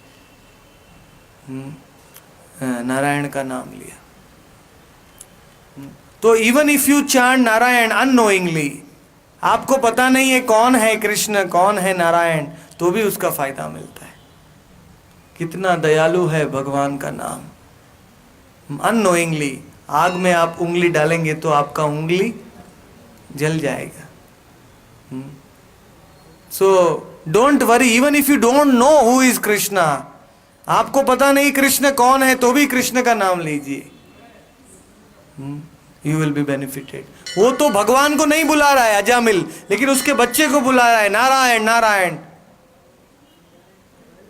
नारायण का नाम लिया। तो even if you chant Narayan unknowingly, आपको पता नहीं है कौन है कृष्ण कौन है नारायण, तो भी उसका फायदा मिलता है। कितना दयालु है भगवान का नाम। अननोइंगली, आग में आप उंगली डालेंगे तो आपका उंगली जल जाएगा। So don't worry, even if you don't know who is Krishna, आपको पता नहीं कृष्ण कौन है तो भी कृष्ण का नाम लीजिए, यू विल बी बेनिफिटेड। वो तो भगवान को नहीं बुला रहा है अजामिल, लेकिन उसके बच्चे को बुला रहा है, नारायण नारायण।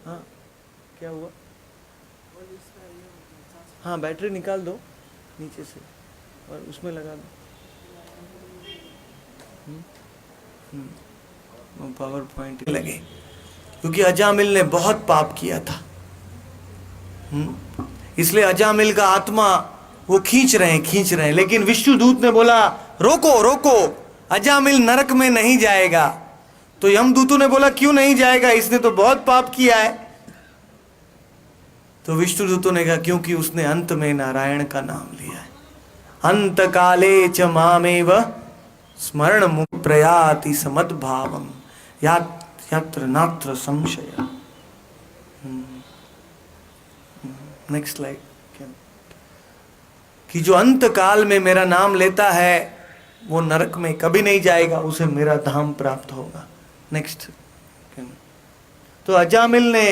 हाँ, क्या हुआ? हाँ, बैटरी निकाल दो नीचे से और उसमें लगा दो। पावर पॉइंट लगे, क्योंकि अजामिल ने बहुत पाप किया था। इसलिए अजामिल का आत्मा वो खींच रहे हैं, लेकिन विष्णुदूत ने बोला रोको रोको, अजामिल नरक में नहीं जाएगा। तो यमदूतों ने बोला क्यों नहीं जाएगा, इसने तो बहुत पाप किया है। तो विष्णुदूतों ने कहा क्योंकि उसने अंत में नारायण का नाम लिया है। अंत काले च मामेव स्मरण मुक् प्रयाति समद्भावम यत्र नात्र संशय। Next slide. कि जो अंत काल में मेरा नाम लेता है वो नरक में कभी नहीं जाएगा, उसे मेरा धाम प्राप्त होगा। नेक्स्ट। तो अजामिल ने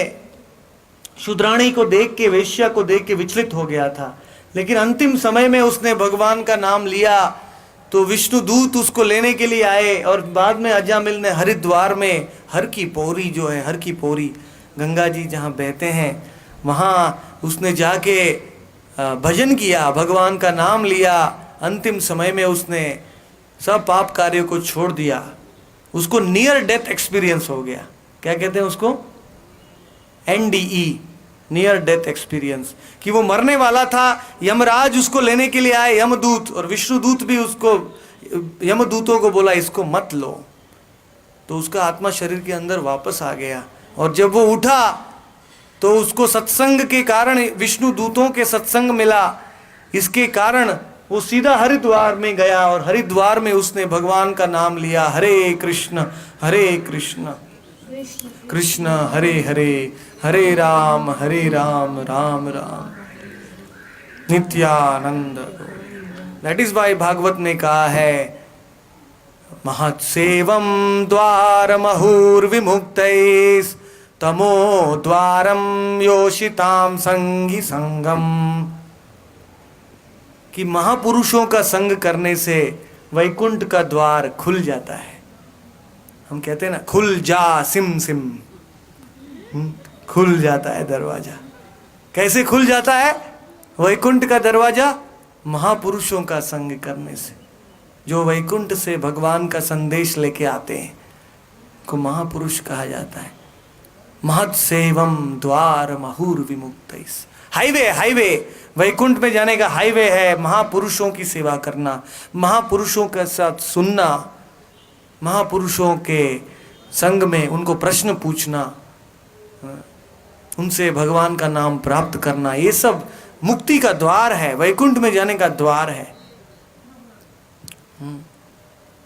शूद्राणी को देख के, वेश्या को देख के विचलित हो गया था, लेकिन अंतिम समय में उसने भगवान का नाम लिया तो विष्णु दूत उसको लेने के लिए आए। और बाद में अजामिल ने हरिद्वार में हर की पौरी जो है, हर की पौरी गंगा जी जहाँ बहते हैं, वहाँ उसने जाके भजन किया, भगवान का नाम लिया। अंतिम समय में उसने सब पाप कार्यों को छोड़ दिया। उसको नियर डेथ एक्सपीरियंस हो गया। क्या कहते हैं उसको? NDE, नियर डेथ एक्सपीरियंस, कि वो मरने वाला था। यमराज उसको लेने के लिए आए, यमदूत, और विष्णुदूत भी उसको, यमदूतों को बोला इसको मत लो। तो उसका आत्मा शरीर के अंदर वापस आ गया। और जब वो उठा तो उसको सत्संग के कारण, विष्णु दूतों के सत्संग मिला, इसके कारण वो सीधा हरिद्वार में गया। और हरिद्वार में उसने भगवान का नाम लिया, Hare Krishna Krishna Krishna Hare Hare, Hare Ram Ram Ram Nityananda. That is why Bhagavat ने कहा है, महत्सेवम द्वार महुर्विमुक्तैस् तमो द्वारम योषिताम संगी संगम, कि महापुरुषों का संग करने से वैकुंठ का द्वार खुल जाता है। हम कहते हैं ना, खुल जा सिम सिम, खुल जाता है दरवाजा। कैसे खुल जाता है वैकुंठ का दरवाजा? महापुरुषों का संग करने से। जो वैकुंठ से भगवान का संदेश लेके आते हैं को महापुरुष कहा जाता है। महत्सेवम द्वार महुर विमुक्तैस्, हाईवे वैकुंठ में जाने का हाईवे है महापुरुषों की सेवा करना, महापुरुषों के साथ सुनना, महापुरुषों के संग में उनको प्रश्न पूछना, उनसे भगवान का नाम प्राप्त करना, ये सब मुक्ति का द्वार है, वैकुंठ में जाने का द्वार है।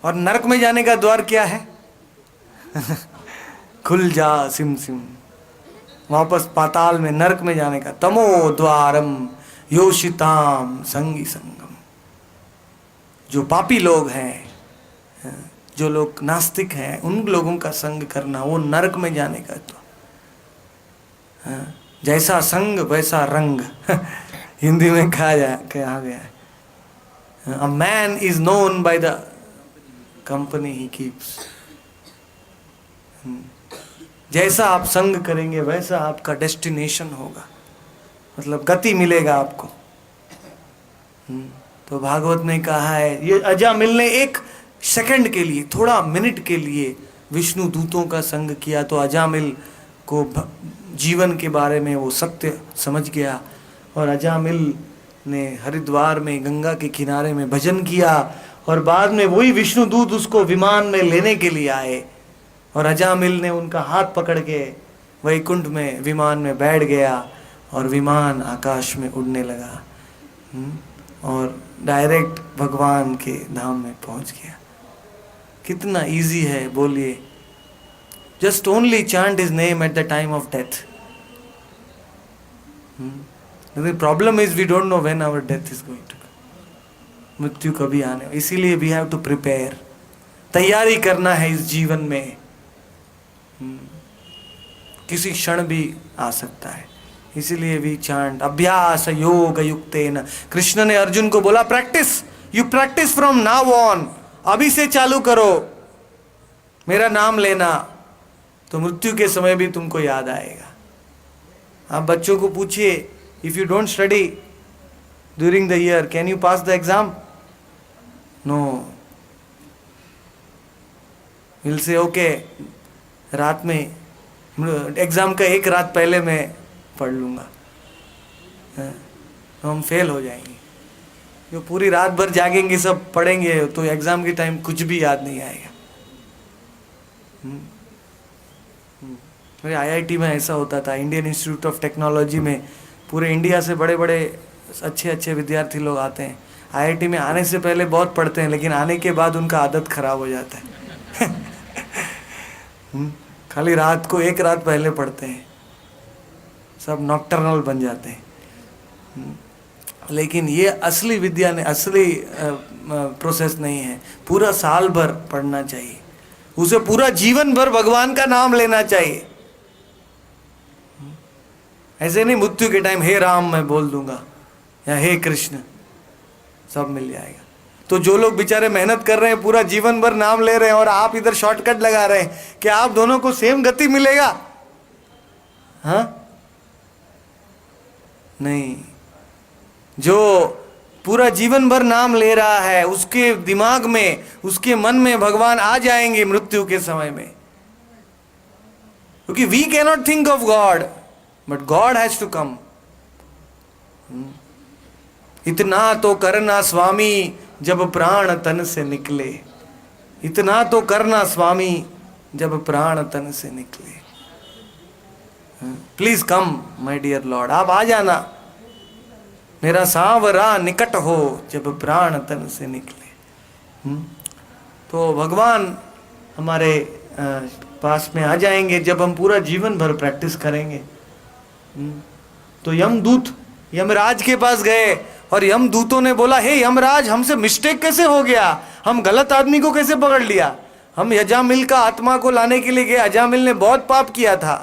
और नरक में जाने का द्वार क्या है? खुल जा सिम सिम, वापस पाताल में, नरक में जाने का। तमो द्वारम योषिताम संगी संगम, जो पापी लोग हैं, जो लोग नास्तिक हैं, उन लोगों का संग करना, वो नरक में जाने का। तो जैसा संग वैसा रंग हिंदी में कहा गया है। A man is known by the company he keeps. जैसा आप संग करेंगे वैसा आपका डेस्टिनेशन होगा, मतलब गति मिलेगा आपको। तो भागवत ने कहा है, ये अजामिल ने एक सेकंड के लिए, थोड़ा मिनट के लिए विष्णु दूतों का संग किया तो अजामिल को जीवन के बारे में वो सत्य समझ गया। और अजामिल ने हरिद्वार में गंगा के किनारे में भजन किया। और बाद में वही विष्णु दूत उसको विमान में लेने के लिए आए और अजामिल ने उनका हाथ पकड़ के वैकुंठ में विमान में बैठ गया और विमान आकाश में उड़ने लगा और डायरेक्ट भगवान के धाम में पहुंच गया। कितना इजी है बोलिए। Just only chant his name at the time of death. The problem is we don't know when our death is going to come. मृत्यु कभी आने, इसीलिए we have to prepare, तैयारी करना है इस जीवन में। किसी क्षण भी आ सकता है, इसीलिए we chant अभ्यास योग युक्तेन। कृष्ण ने अर्जुन को बोला practice, you practice from now on, अभी से चालू करो मेरा नाम लेना, तो मृत्यु के समय भी तुमको याद आएगा। आप बच्चों को पूछिए, if you don't study during the year, can you pass the exam? No. We'll say okay, रात में एग्जाम का एक रात पहले मैं पढ़ लूँगा, तो हम फेल हो जाएंगे। जो पूरी रात भर जागेंगे सब पढ़ेंगे तो एग्जाम के टाइम कुछ भी याद नहीं आएगा। मेरे IIT में ऐसा होता था, इंडियन इंस्टीट्यूट ऑफ टेक्नोलॉजी में पूरे इंडिया से बड़े बड़े अच्छे अच्छे विद्यार्थी लोग आते हैं। IIT में आने से पहले बहुत पढ़ते हैं, लेकिन आने के बाद उनका आदत खराब हो जाता है। खाली रात को एक रात पहले पढ़ते हैं, सब नॉक्टर्नल बन जाते हैं। लेकिन ये असली विद्या ने असली प्रोसेस नहीं है। पूरा साल भर पढ़ना चाहिए, उसे पूरा जीवन भर भगवान का नाम लेना चाहिए। ऐसे नहीं मृत्यु के टाइम हे राम मैं बोल दूंगा या हे कृष्ण, सब मिल जाएगा। तो जो लोग बेचारे मेहनत कर रहे हैं, पूरा जीवन भर नाम ले रहे हैं, और आप इधर शॉर्टकट लगा रहे हैं, क्या आप दोनों को सेम गति मिलेगा? हाँ नहीं। जो पूरा जीवन भर नाम ले रहा है, उसके दिमाग में, उसके मन में भगवान आ जाएंगे मृत्यु के समय में, क्योंकि we can not think of God but God has to come. इतना तो करना स्वामी जब प्राण तन से निकले, इतना तो करना स्वामी जब प्राण तन से निकले। Please come my dear lord, आप आ जाना, मेरा सांवरा निकट हो जब प्राण तन से निकले। तो भगवान हमारे पास में आ जाएंगे जब हम पूरा जीवन भर प्रैक्टिस करेंगे। तो यमदूत यमराज के पास गए और यमदूतों ने बोला, हे यमराज, हमसे मिस्टेक कैसे हो गया, हम गलत आदमी को कैसे पकड़ लिया, हम अजामिल का आत्मा को लाने के लिए गए, अजामिल ने बहुत पाप किया था।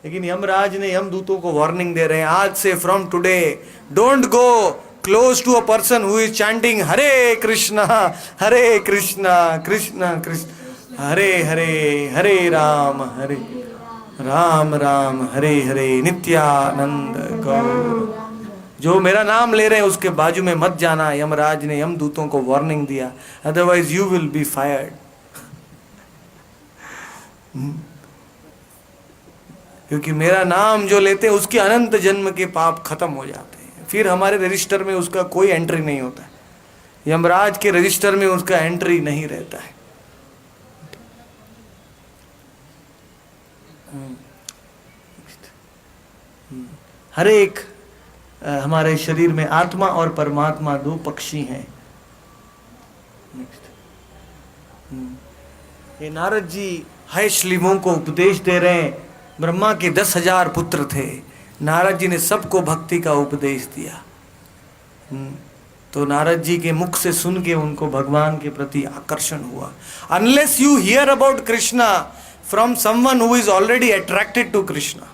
लेकिन यमराज ने यमदूतों को वार्निंग दे रहे हैं, आज से from today don't go close to a person who is chanting Hare Krishna Krishna Krishna Hare Hare, Hare Ram Ram Ram Hare Hare, Nityananda Gaura. जो मेरा नाम ले रहे हैं उसके बाजू में मत जाना, यमराज ने यमदूतों को वार्निंग दिया, otherwise you will be fired. क्योंकि मेरा नाम जो लेते हैं उसके अनंत जन्म के पाप खत्म हो जाते हैं, फिर हमारे रजिस्टर में उसका कोई एंट्री नहीं होता है, यमराज के रजिस्टर में उसका एंट्री नहीं रहता है। हर एक हमारे शरीर में आत्मा और परमात्मा दो पक्षी हैं। ये नारद जी हयश्लिमों को उपदेश दे रहे हैं। ब्रह्मा के 10,000 पुत्र थे, नारद जी ने सबको भक्ति का उपदेश दिया। तो नारद जी के मुख से सुन के उनको भगवान के प्रति आकर्षण हुआ। Unless you hear about Krishna from someone who is already attracted to Krishna,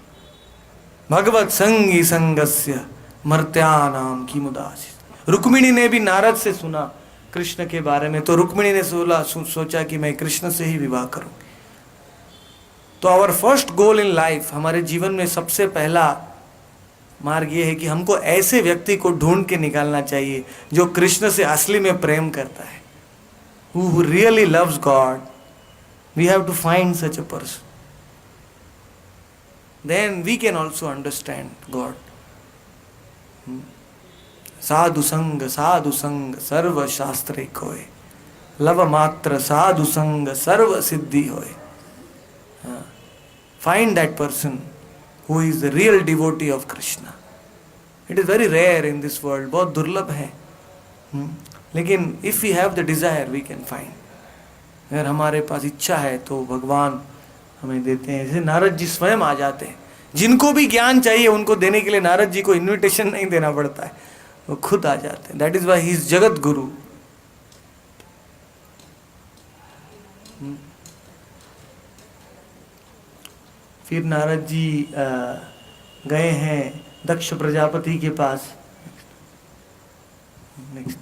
भगवत संगी संगस्य मर्त्यानाम की मुदासी। रुक्मिणी ने भी नारद से सुना कृष्ण के बारे में, तो रुक्मिणी ने सोचा कि मैं कृष्ण से ही विवाह करूंगी। तो our first goal in life, हमारे जीवन में सबसे पहला मार्ग ये है कि हमको ऐसे व्यक्ति को ढूंढ के निकालना चाहिए जो कृष्ण से असली में प्रेम करता है, who really loves god. We have to find such a person, then we can also understand god. साधु संग सर्व शास्त्रे खोए, लव मात्र साधु संग सर्व सिद्धि होए। Find that person who is the real devotee of Krishna. It is very rare in this world, बहुत दुर्लभ है, लेकिन if we have the desire we can find. अगर हमारे पास इच्छा है तो भगवान हमें देते हैं। जैसे नारद जी स्वयं आ जाते हैं, जिनको भी ज्ञान चाहिए उनको देने के लिए नारद जी को इन्विटेशन नहीं देना पड़ता है, वो खुद आ जाते हैं। That is why he is Jagat Guru. फिर नारद जी गए हैं दक्ष प्रजापति के पास। नेक्स्ट,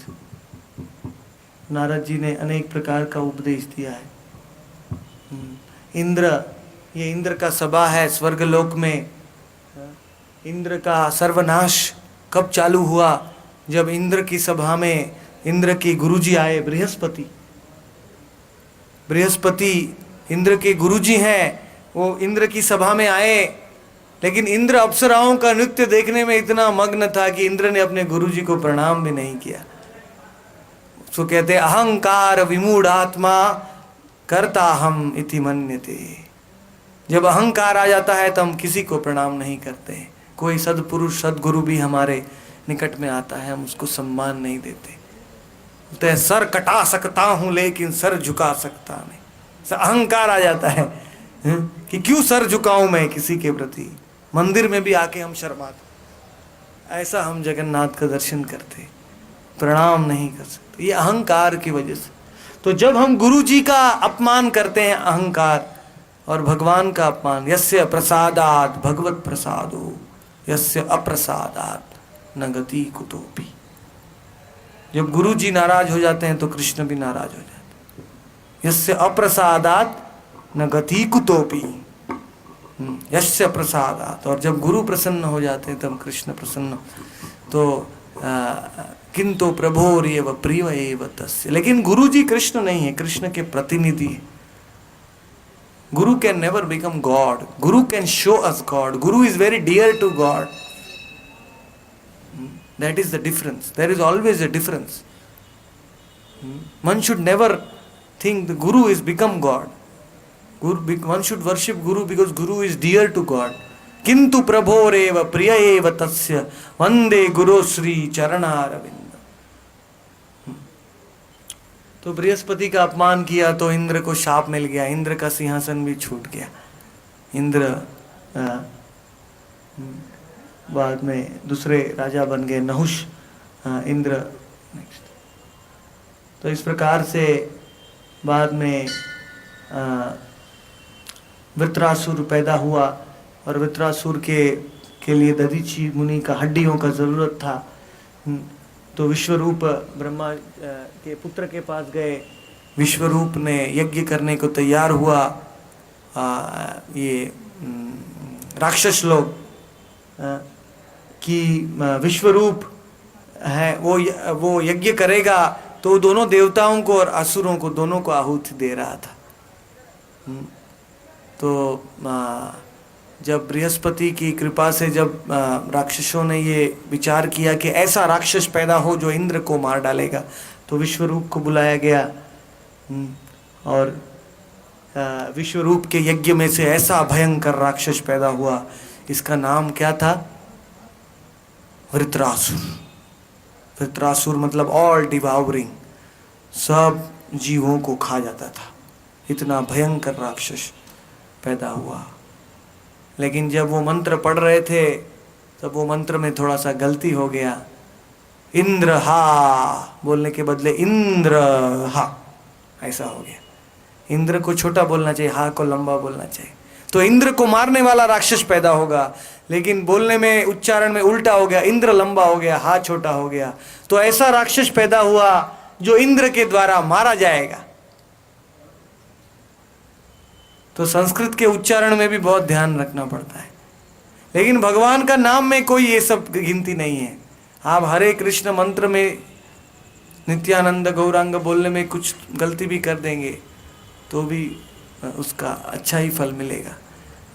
नारद जी ने अनेक प्रकार का उपदेश दिया है। ये इंद्र का सभा है स्वर्गलोक में। इंद्र का सर्वनाश कब चालू हुआ? जब इंद्र की सभा में इंद्र के गुरुजी आए, बृहस्पति इंद्र के गुरुजी हैं, वो इंद्र की सभा में आए। लेकिन इंद्र अप्सराओं का नृत्य देखने में इतना मग्न था कि इंद्र ने अपने गुरुजी को प्रणाम भी नहीं किया। उसको कहते अहंकार विमूढ़ात्मा करता हम इति मन्यते। जब अहंकार आ जाता है तो हम किसी को प्रणाम नहीं करते। कोई सदपुरुष सदगुरु भी हमारे निकट में आता है, हम उसको सम्मान नहीं देते। बोलते हैं सर कटा सकता हूं लेकिन सर झुका सकता नहीं। अहंकार आ जाता है कि क्यों सर झुकाऊं मैं किसी के प्रति। मंदिर में भी आके हम शर्माते, ऐसा हम जगन्नाथ का दर्शन करते, प्रणाम नहीं कर सकते, ये अहंकार की वजह से। तो जब हम गुरु जी का अपमान करते हैं, अहंकार, और भगवान का अपमान, यस्य प्रसादात भगवत प्रसादो यस्य अप्रसादात न गति कुतोपि। जब गुरु जी नाराज हो जाते हैं तो कृष्ण भी नाराज हो जाते हैं। यस्य अप्रसादात न गति कुतोपि, यस्य प्रसादात। और जब गुरु प्रसन्न हो जाते हैं तब कृष्ण प्रसन्न। तो किंतु प्रभोरेव प्रिय एव तस्य। लेकिन गुरु जी कृष्ण नहीं है, कृष्ण के प्रतिनिधि है। Guru can never become God, guru can show us God, guru is very dear to God. That is the difference. There is always a difference. One should never think the Guru is become God. One should worship Guru because Guru is dear to God. Kintu prabhoreva priyayeva tasya vande Guru Sri Charanaaravinda. तो बृहस्पति का अपमान किया तो इंद्र को शाप मिल गया, इंद्र का सिंहासन भी छूट गया। इंद्र बाद में दूसरे राजा बन गए, नहुष, इंद्र नेक्स्ट। तो इस प्रकार से बाद में वृत्रासुर पैदा हुआ, और वृत्रासुर के लिए दधीची मुनि का हड्डियों का ज़रूरत था। तो विश्वरूप ब्रह्मा के पुत्र के पास गए, विश्वरूप ने यज्ञ करने को तैयार हुआ। ये राक्षस लोग कि विश्वरूप है वो यज्ञ करेगा, तो दोनों देवताओं को और असुरों को दोनों को आहुति दे रहा था। तो जब बृहस्पति की कृपा से जब राक्षसों ने ये विचार किया कि ऐसा राक्षस पैदा हो जो इंद्र को मार डालेगा, तो विश्वरूप को बुलाया गया। और विश्वरूप के यज्ञ में से ऐसा भयंकर राक्षस पैदा हुआ, इसका नाम क्या था? वृत्रासुर। वृत्रासुर मतलब ऑल डिवावरिंग, सब जीवों को खा जाता था। इतना भयंकर राक्षस पैदा हुआ। लेकिन जब वो मंत्र पढ़ रहे थे तब वो मंत्र में थोड़ा सा गलती हो गया। इंद्र हा बोलने के बदले इंद्र हा ऐसा हो गया। इंद्र को छोटा बोलना चाहिए, हा को लंबा बोलना चाहिए। तो इंद्र को मारने वाला राक्षस पैदा होगा, लेकिन बोलने में उच्चारण में उल्टा हो गया, इंद्र लंबा हो गया, हा छोटा हो गया। तो ऐसा राक्षस पैदा हुआ जो इंद्र के द्वारा मारा जाएगा। तो संस्कृत के उच्चारण में भी बहुत ध्यान रखना पड़ता है। लेकिन भगवान का नाम में कोई ये सब गिनती नहीं है। आप हरे कृष्ण मंत्र में नित्यानंद गौरांग बोलने में कुछ गलती भी कर देंगे तो भी उसका अच्छा ही फल मिलेगा।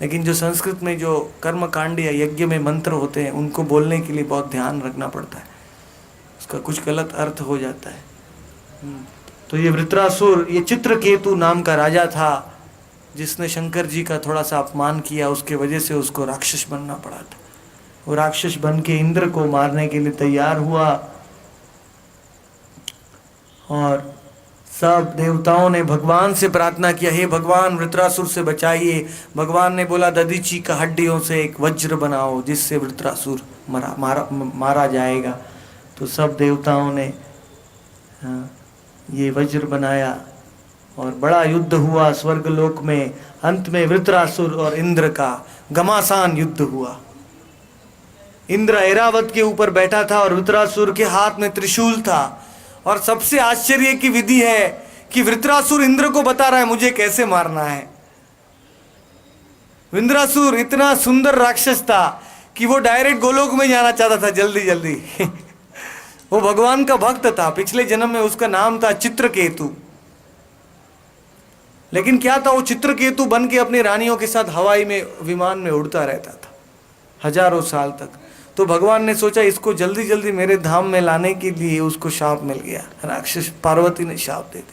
लेकिन जो संस्कृत में जो कर्म कांड या यज्ञ में मंत्र होते हैं उनको बोलने के लिए बहुत ध्यान रखना पड़ता है, उसका कुछ गलत अर्थ हो जाता है। तो ये वृत्रासुर, ये चित्रकेतु नाम का राजा था जिसने शंकर जी का थोड़ा सा अपमान किया, उसके वजह से उसको राक्षस बनना पड़ा था। वो राक्षस बन के इंद्र को मारने के लिए तैयार हुआ और सब देवताओं ने भगवान से प्रार्थना किया, हे भगवान वृत्रासुर से बचाइए। भगवान ने बोला दधीची का हड्डियों से एक वज्र बनाओ जिससे वृत्रासुर मारा जाएगा। तो सब देवताओं ने ये वज्र बनाया और बड़ा युद्ध हुआ स्वर्गलोक में। अंत में वृत्रासुर और इंद्र का घमासान युद्ध हुआ। इंद्र ऐरावत के ऊपर बैठा था और वृत्रासुर के हाथ में त्रिशूल था। और सबसे आश्चर्य की विधि है कि वृत्रासुर इंद्र को बता रहा है मुझे कैसे मारना है। वृत्रासुर इतना सुंदर राक्षस था कि वो डायरेक्ट गोलोक में जाना चाहता था जल्दी जल्दी। वो भगवान का भक्त था। पिछले जन्म में उसका नाम था चित्रकेतु। लेकिन क्या था, वो चित्रकेतु बन के अपनी रानियों के साथ हवाई में विमान में उड़ता रहता था हजारों साल तक। तो भगवान ने सोचा इसको जल्दी जल्दी मेरे धाम में लाने के लिए उसको शाप मिल गया। राक्षस पार्वती ने शाप दे दी।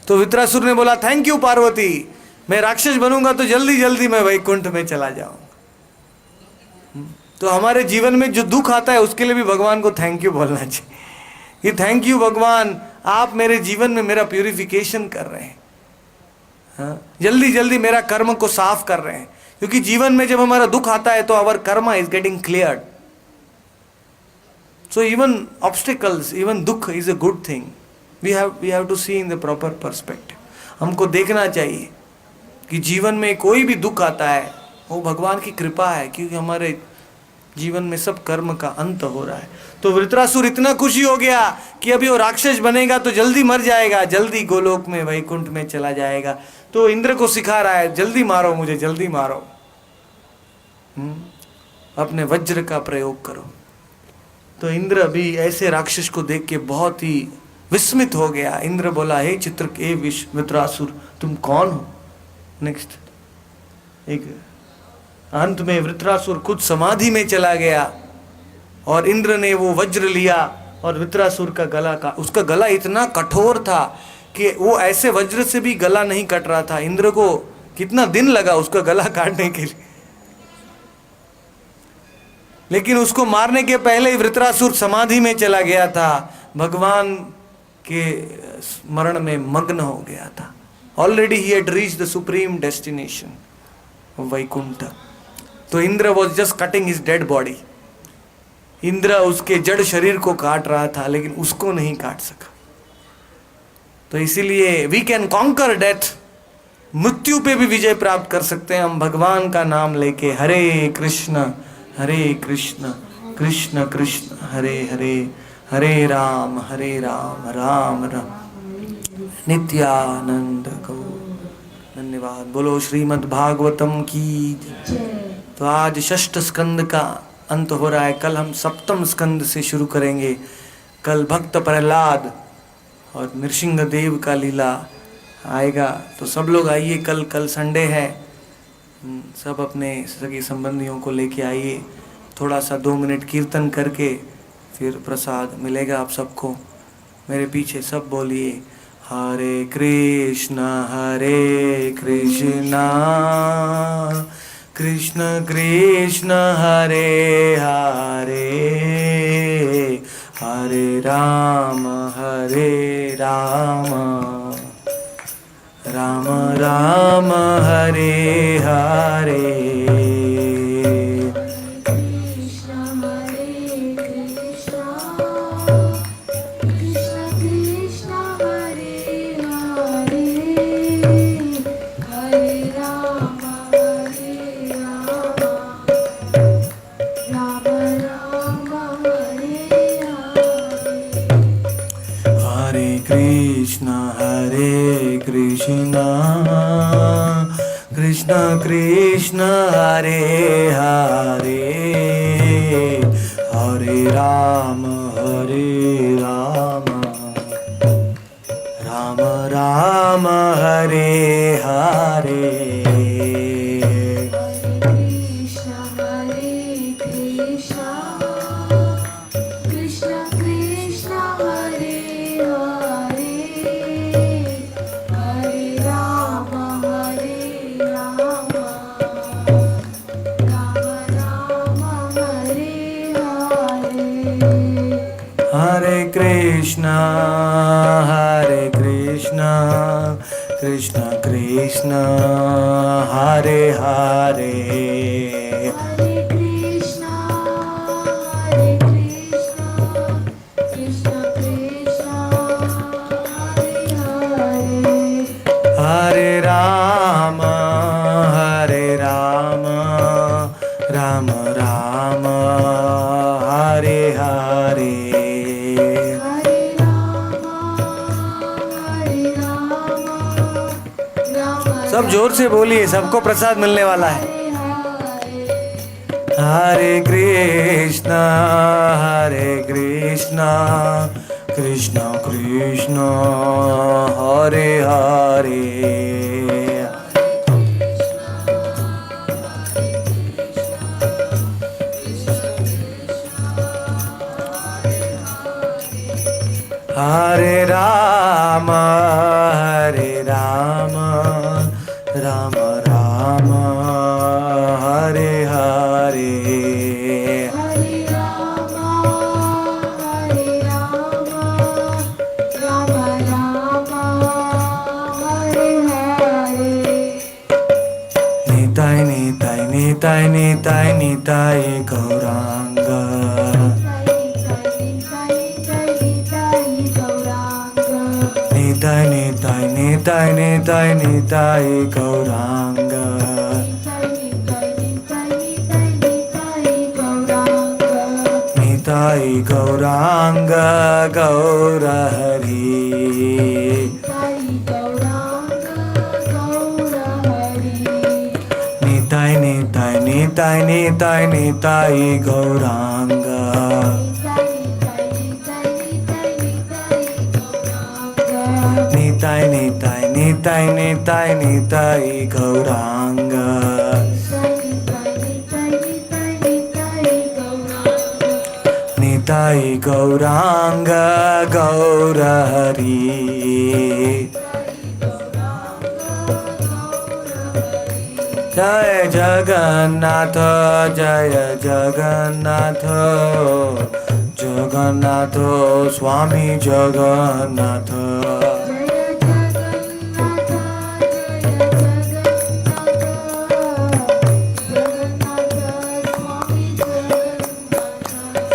तो वृत्रासुर ने बोला थैंक यू पार्वती, मैं राक्षस बनूंगा तो जल्दी जल्दी मैं वैकुंठ में चला जाऊंगा। तो हमारे जीवन में जो दुख आता है उसके लिए भी भगवान को थैंक यू बोलना चाहिए कि थैंक यू भगवान, आप मेरे जीवन में मेरा प्यूरिफिकेशन कर रहे हैं। जल्दी जल्दी मेरा कर्म को साफ कर रहे हैं। क्योंकि जीवन में जब हमारा दुख आता है तो our karma is getting cleared. So even obstacles, even dukh is a good thing. We have to see in the proper perspective. हमको देखना चाहिए कि जीवन में कोई भी दुख आता है वो भगवान की कृपा है, क्योंकि हमारे जीवन में सब कर्म का अंत हो रहा है। तो वृत्रासुर इतना खुशी हो गया कि अभी वो राक्षस बनेगा तो जल्दी मर जाएगा, जल्दी गोलोक में वैकुंठ में चला जाएगा। तो इंद्र को सिखा रहा है, जल्दी मारो मुझे, जल्दी मारो, अपने वज्र का प्रयोग करो। तो इंद्र भी ऐसे राक्षस को देख के बहुत ही विस्मित हो गया। इंद्र बोला, हे वृत्रासुर तुम कौन हो? नेक्स्ट, एक अंत में वृत्रासुर खुद समाधि में चला गया और इंद्र ने वो वज्र लिया और वृत्रासुर का गला का, उसका गला इतना कठोर था कि वो ऐसे वज्र से भी गला नहीं कट रहा था। इंद्र को कितना दिन लगा उसका गला काटने के लिए, लेकिन उसको मारने के पहले ही वृत्रासुर समाधि में चला गया था, भगवान के स्मरण में मग्न हो गया था। Already he had reached the supreme destination Vaikuntha. तो Indra was just cutting his dead body. Indra उसके जड़ शरीर को काट रहा था, लेकिन उसको नहीं काट सका। तो इसीलिए वी कैन कॉन्कर डेथ, मृत्यु पे भी विजय प्राप्त कर सकते हैं हम भगवान का नाम लेके। हरे कृष्ण कृष्ण कृष्ण हरे हरे, हरे राम राम राम नित्यानंद गौर। धन्यवाद। बोलो श्रीमद् भागवतम की जय। तो आज षष्ठ स्कंद का अंत हो रहा है, कल हम सप्तम स्कंद से शुरू करेंगे। कल भक्त प्रहलाद और नृसिंह देव का लीला आएगा। तो सब लोग आइए, कल संडे है, सब अपने सगे संबंधियों को लेके आइए। थोड़ा सा 2 मिनट कीर्तन करके फिर प्रसाद मिलेगा आप सबको। मेरे पीछे सब बोलिए, हरे कृष्णा कृष्ण कृष्ण हरे हरे, हरे राम राम राम हरे हरे। कृष्ण कृष्ण हरे हरे, हरे राम राम राम हरे हरे। हरे कृष्णा कृष्ण कृष्ण हरे हरे, हरे कृष्णा कृष्ण कृष्ण हरे हरे, हरे राम राम राम हरे हरे। सब जोर से बोलिए, सबको प्रसाद मिलने वाला है। हरे कृष्णा कृष्ण कृष्ण हरे हरे, हरे राम राम राम हरे हरे, हरे राम राम राम हरे हरे। निताय निताय निताय निताय निताय गौरांग, निताय निताय निताय गौरांग निताय गौरांग गौर हरि निताय निताय निताय निताय निताय गौरांग निताय निताय निताय निताय निताय गौरांग निताय गौरांग गौर हरि जय जगन्नाथ जय जगन्नाथ जगन्नाथ स्वामी जगन्नाथ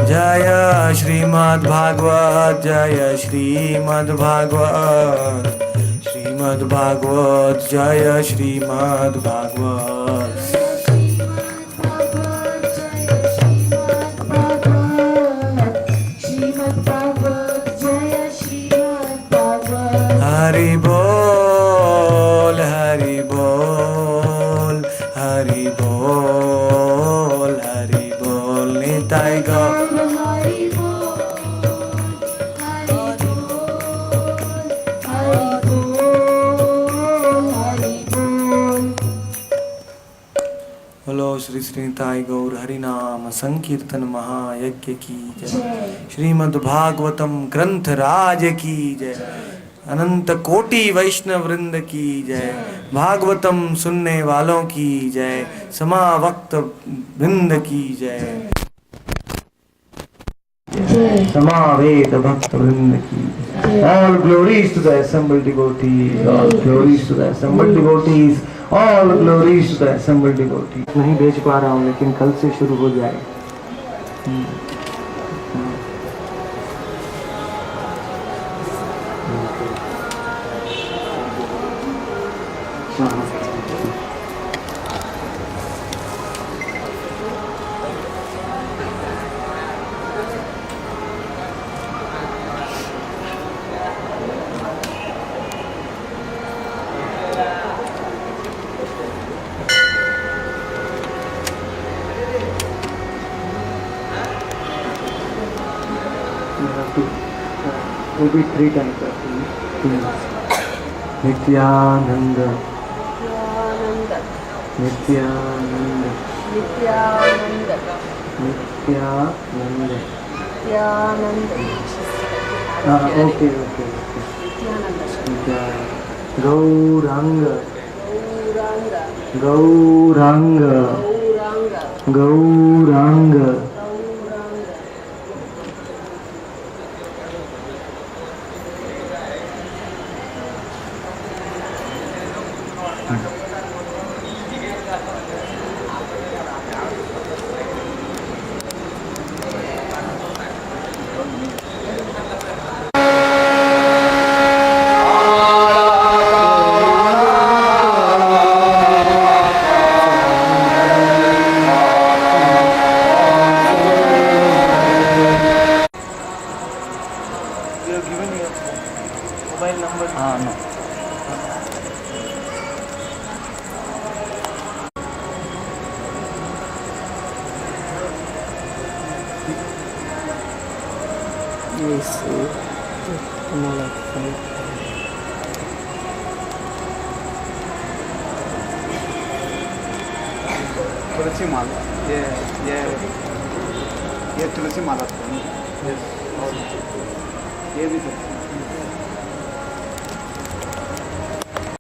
जय श्रीमद्भागवत जय श्रीमद्भागवत श्रीमद्भागवत जय श्रीमद्भागवत हरि बोल हरि बोल हरि बोल हरि बोल निताय गौर बोलो श्री श्री निताय गौर हरिनाम संकीर्तन महायज्ञ की जय श्रीमद् भागवतम ग्रंथ राज की जय अनंत कोटि वैष्णव वृंद की जय भागवतम सुनने वालों की जय समावक्त वृंद की जय समावेत भक्त वृंद की all glories to the assembled devotees all glories to the assembled devotees all glories to the assembled devotees नहीं भेज पा रहा हूँ लेकिन कल से शुरू हो जाए repeat 3 times. Nityanand, Nityanand, Nityanand, Nityanand. Nityanand. Okay. Nityanand. Gauranga, Gauranga, Gauranga. Mobile number हाँ नो yes तुम्हाला तुलसी माला ये तुलसी माला ये भी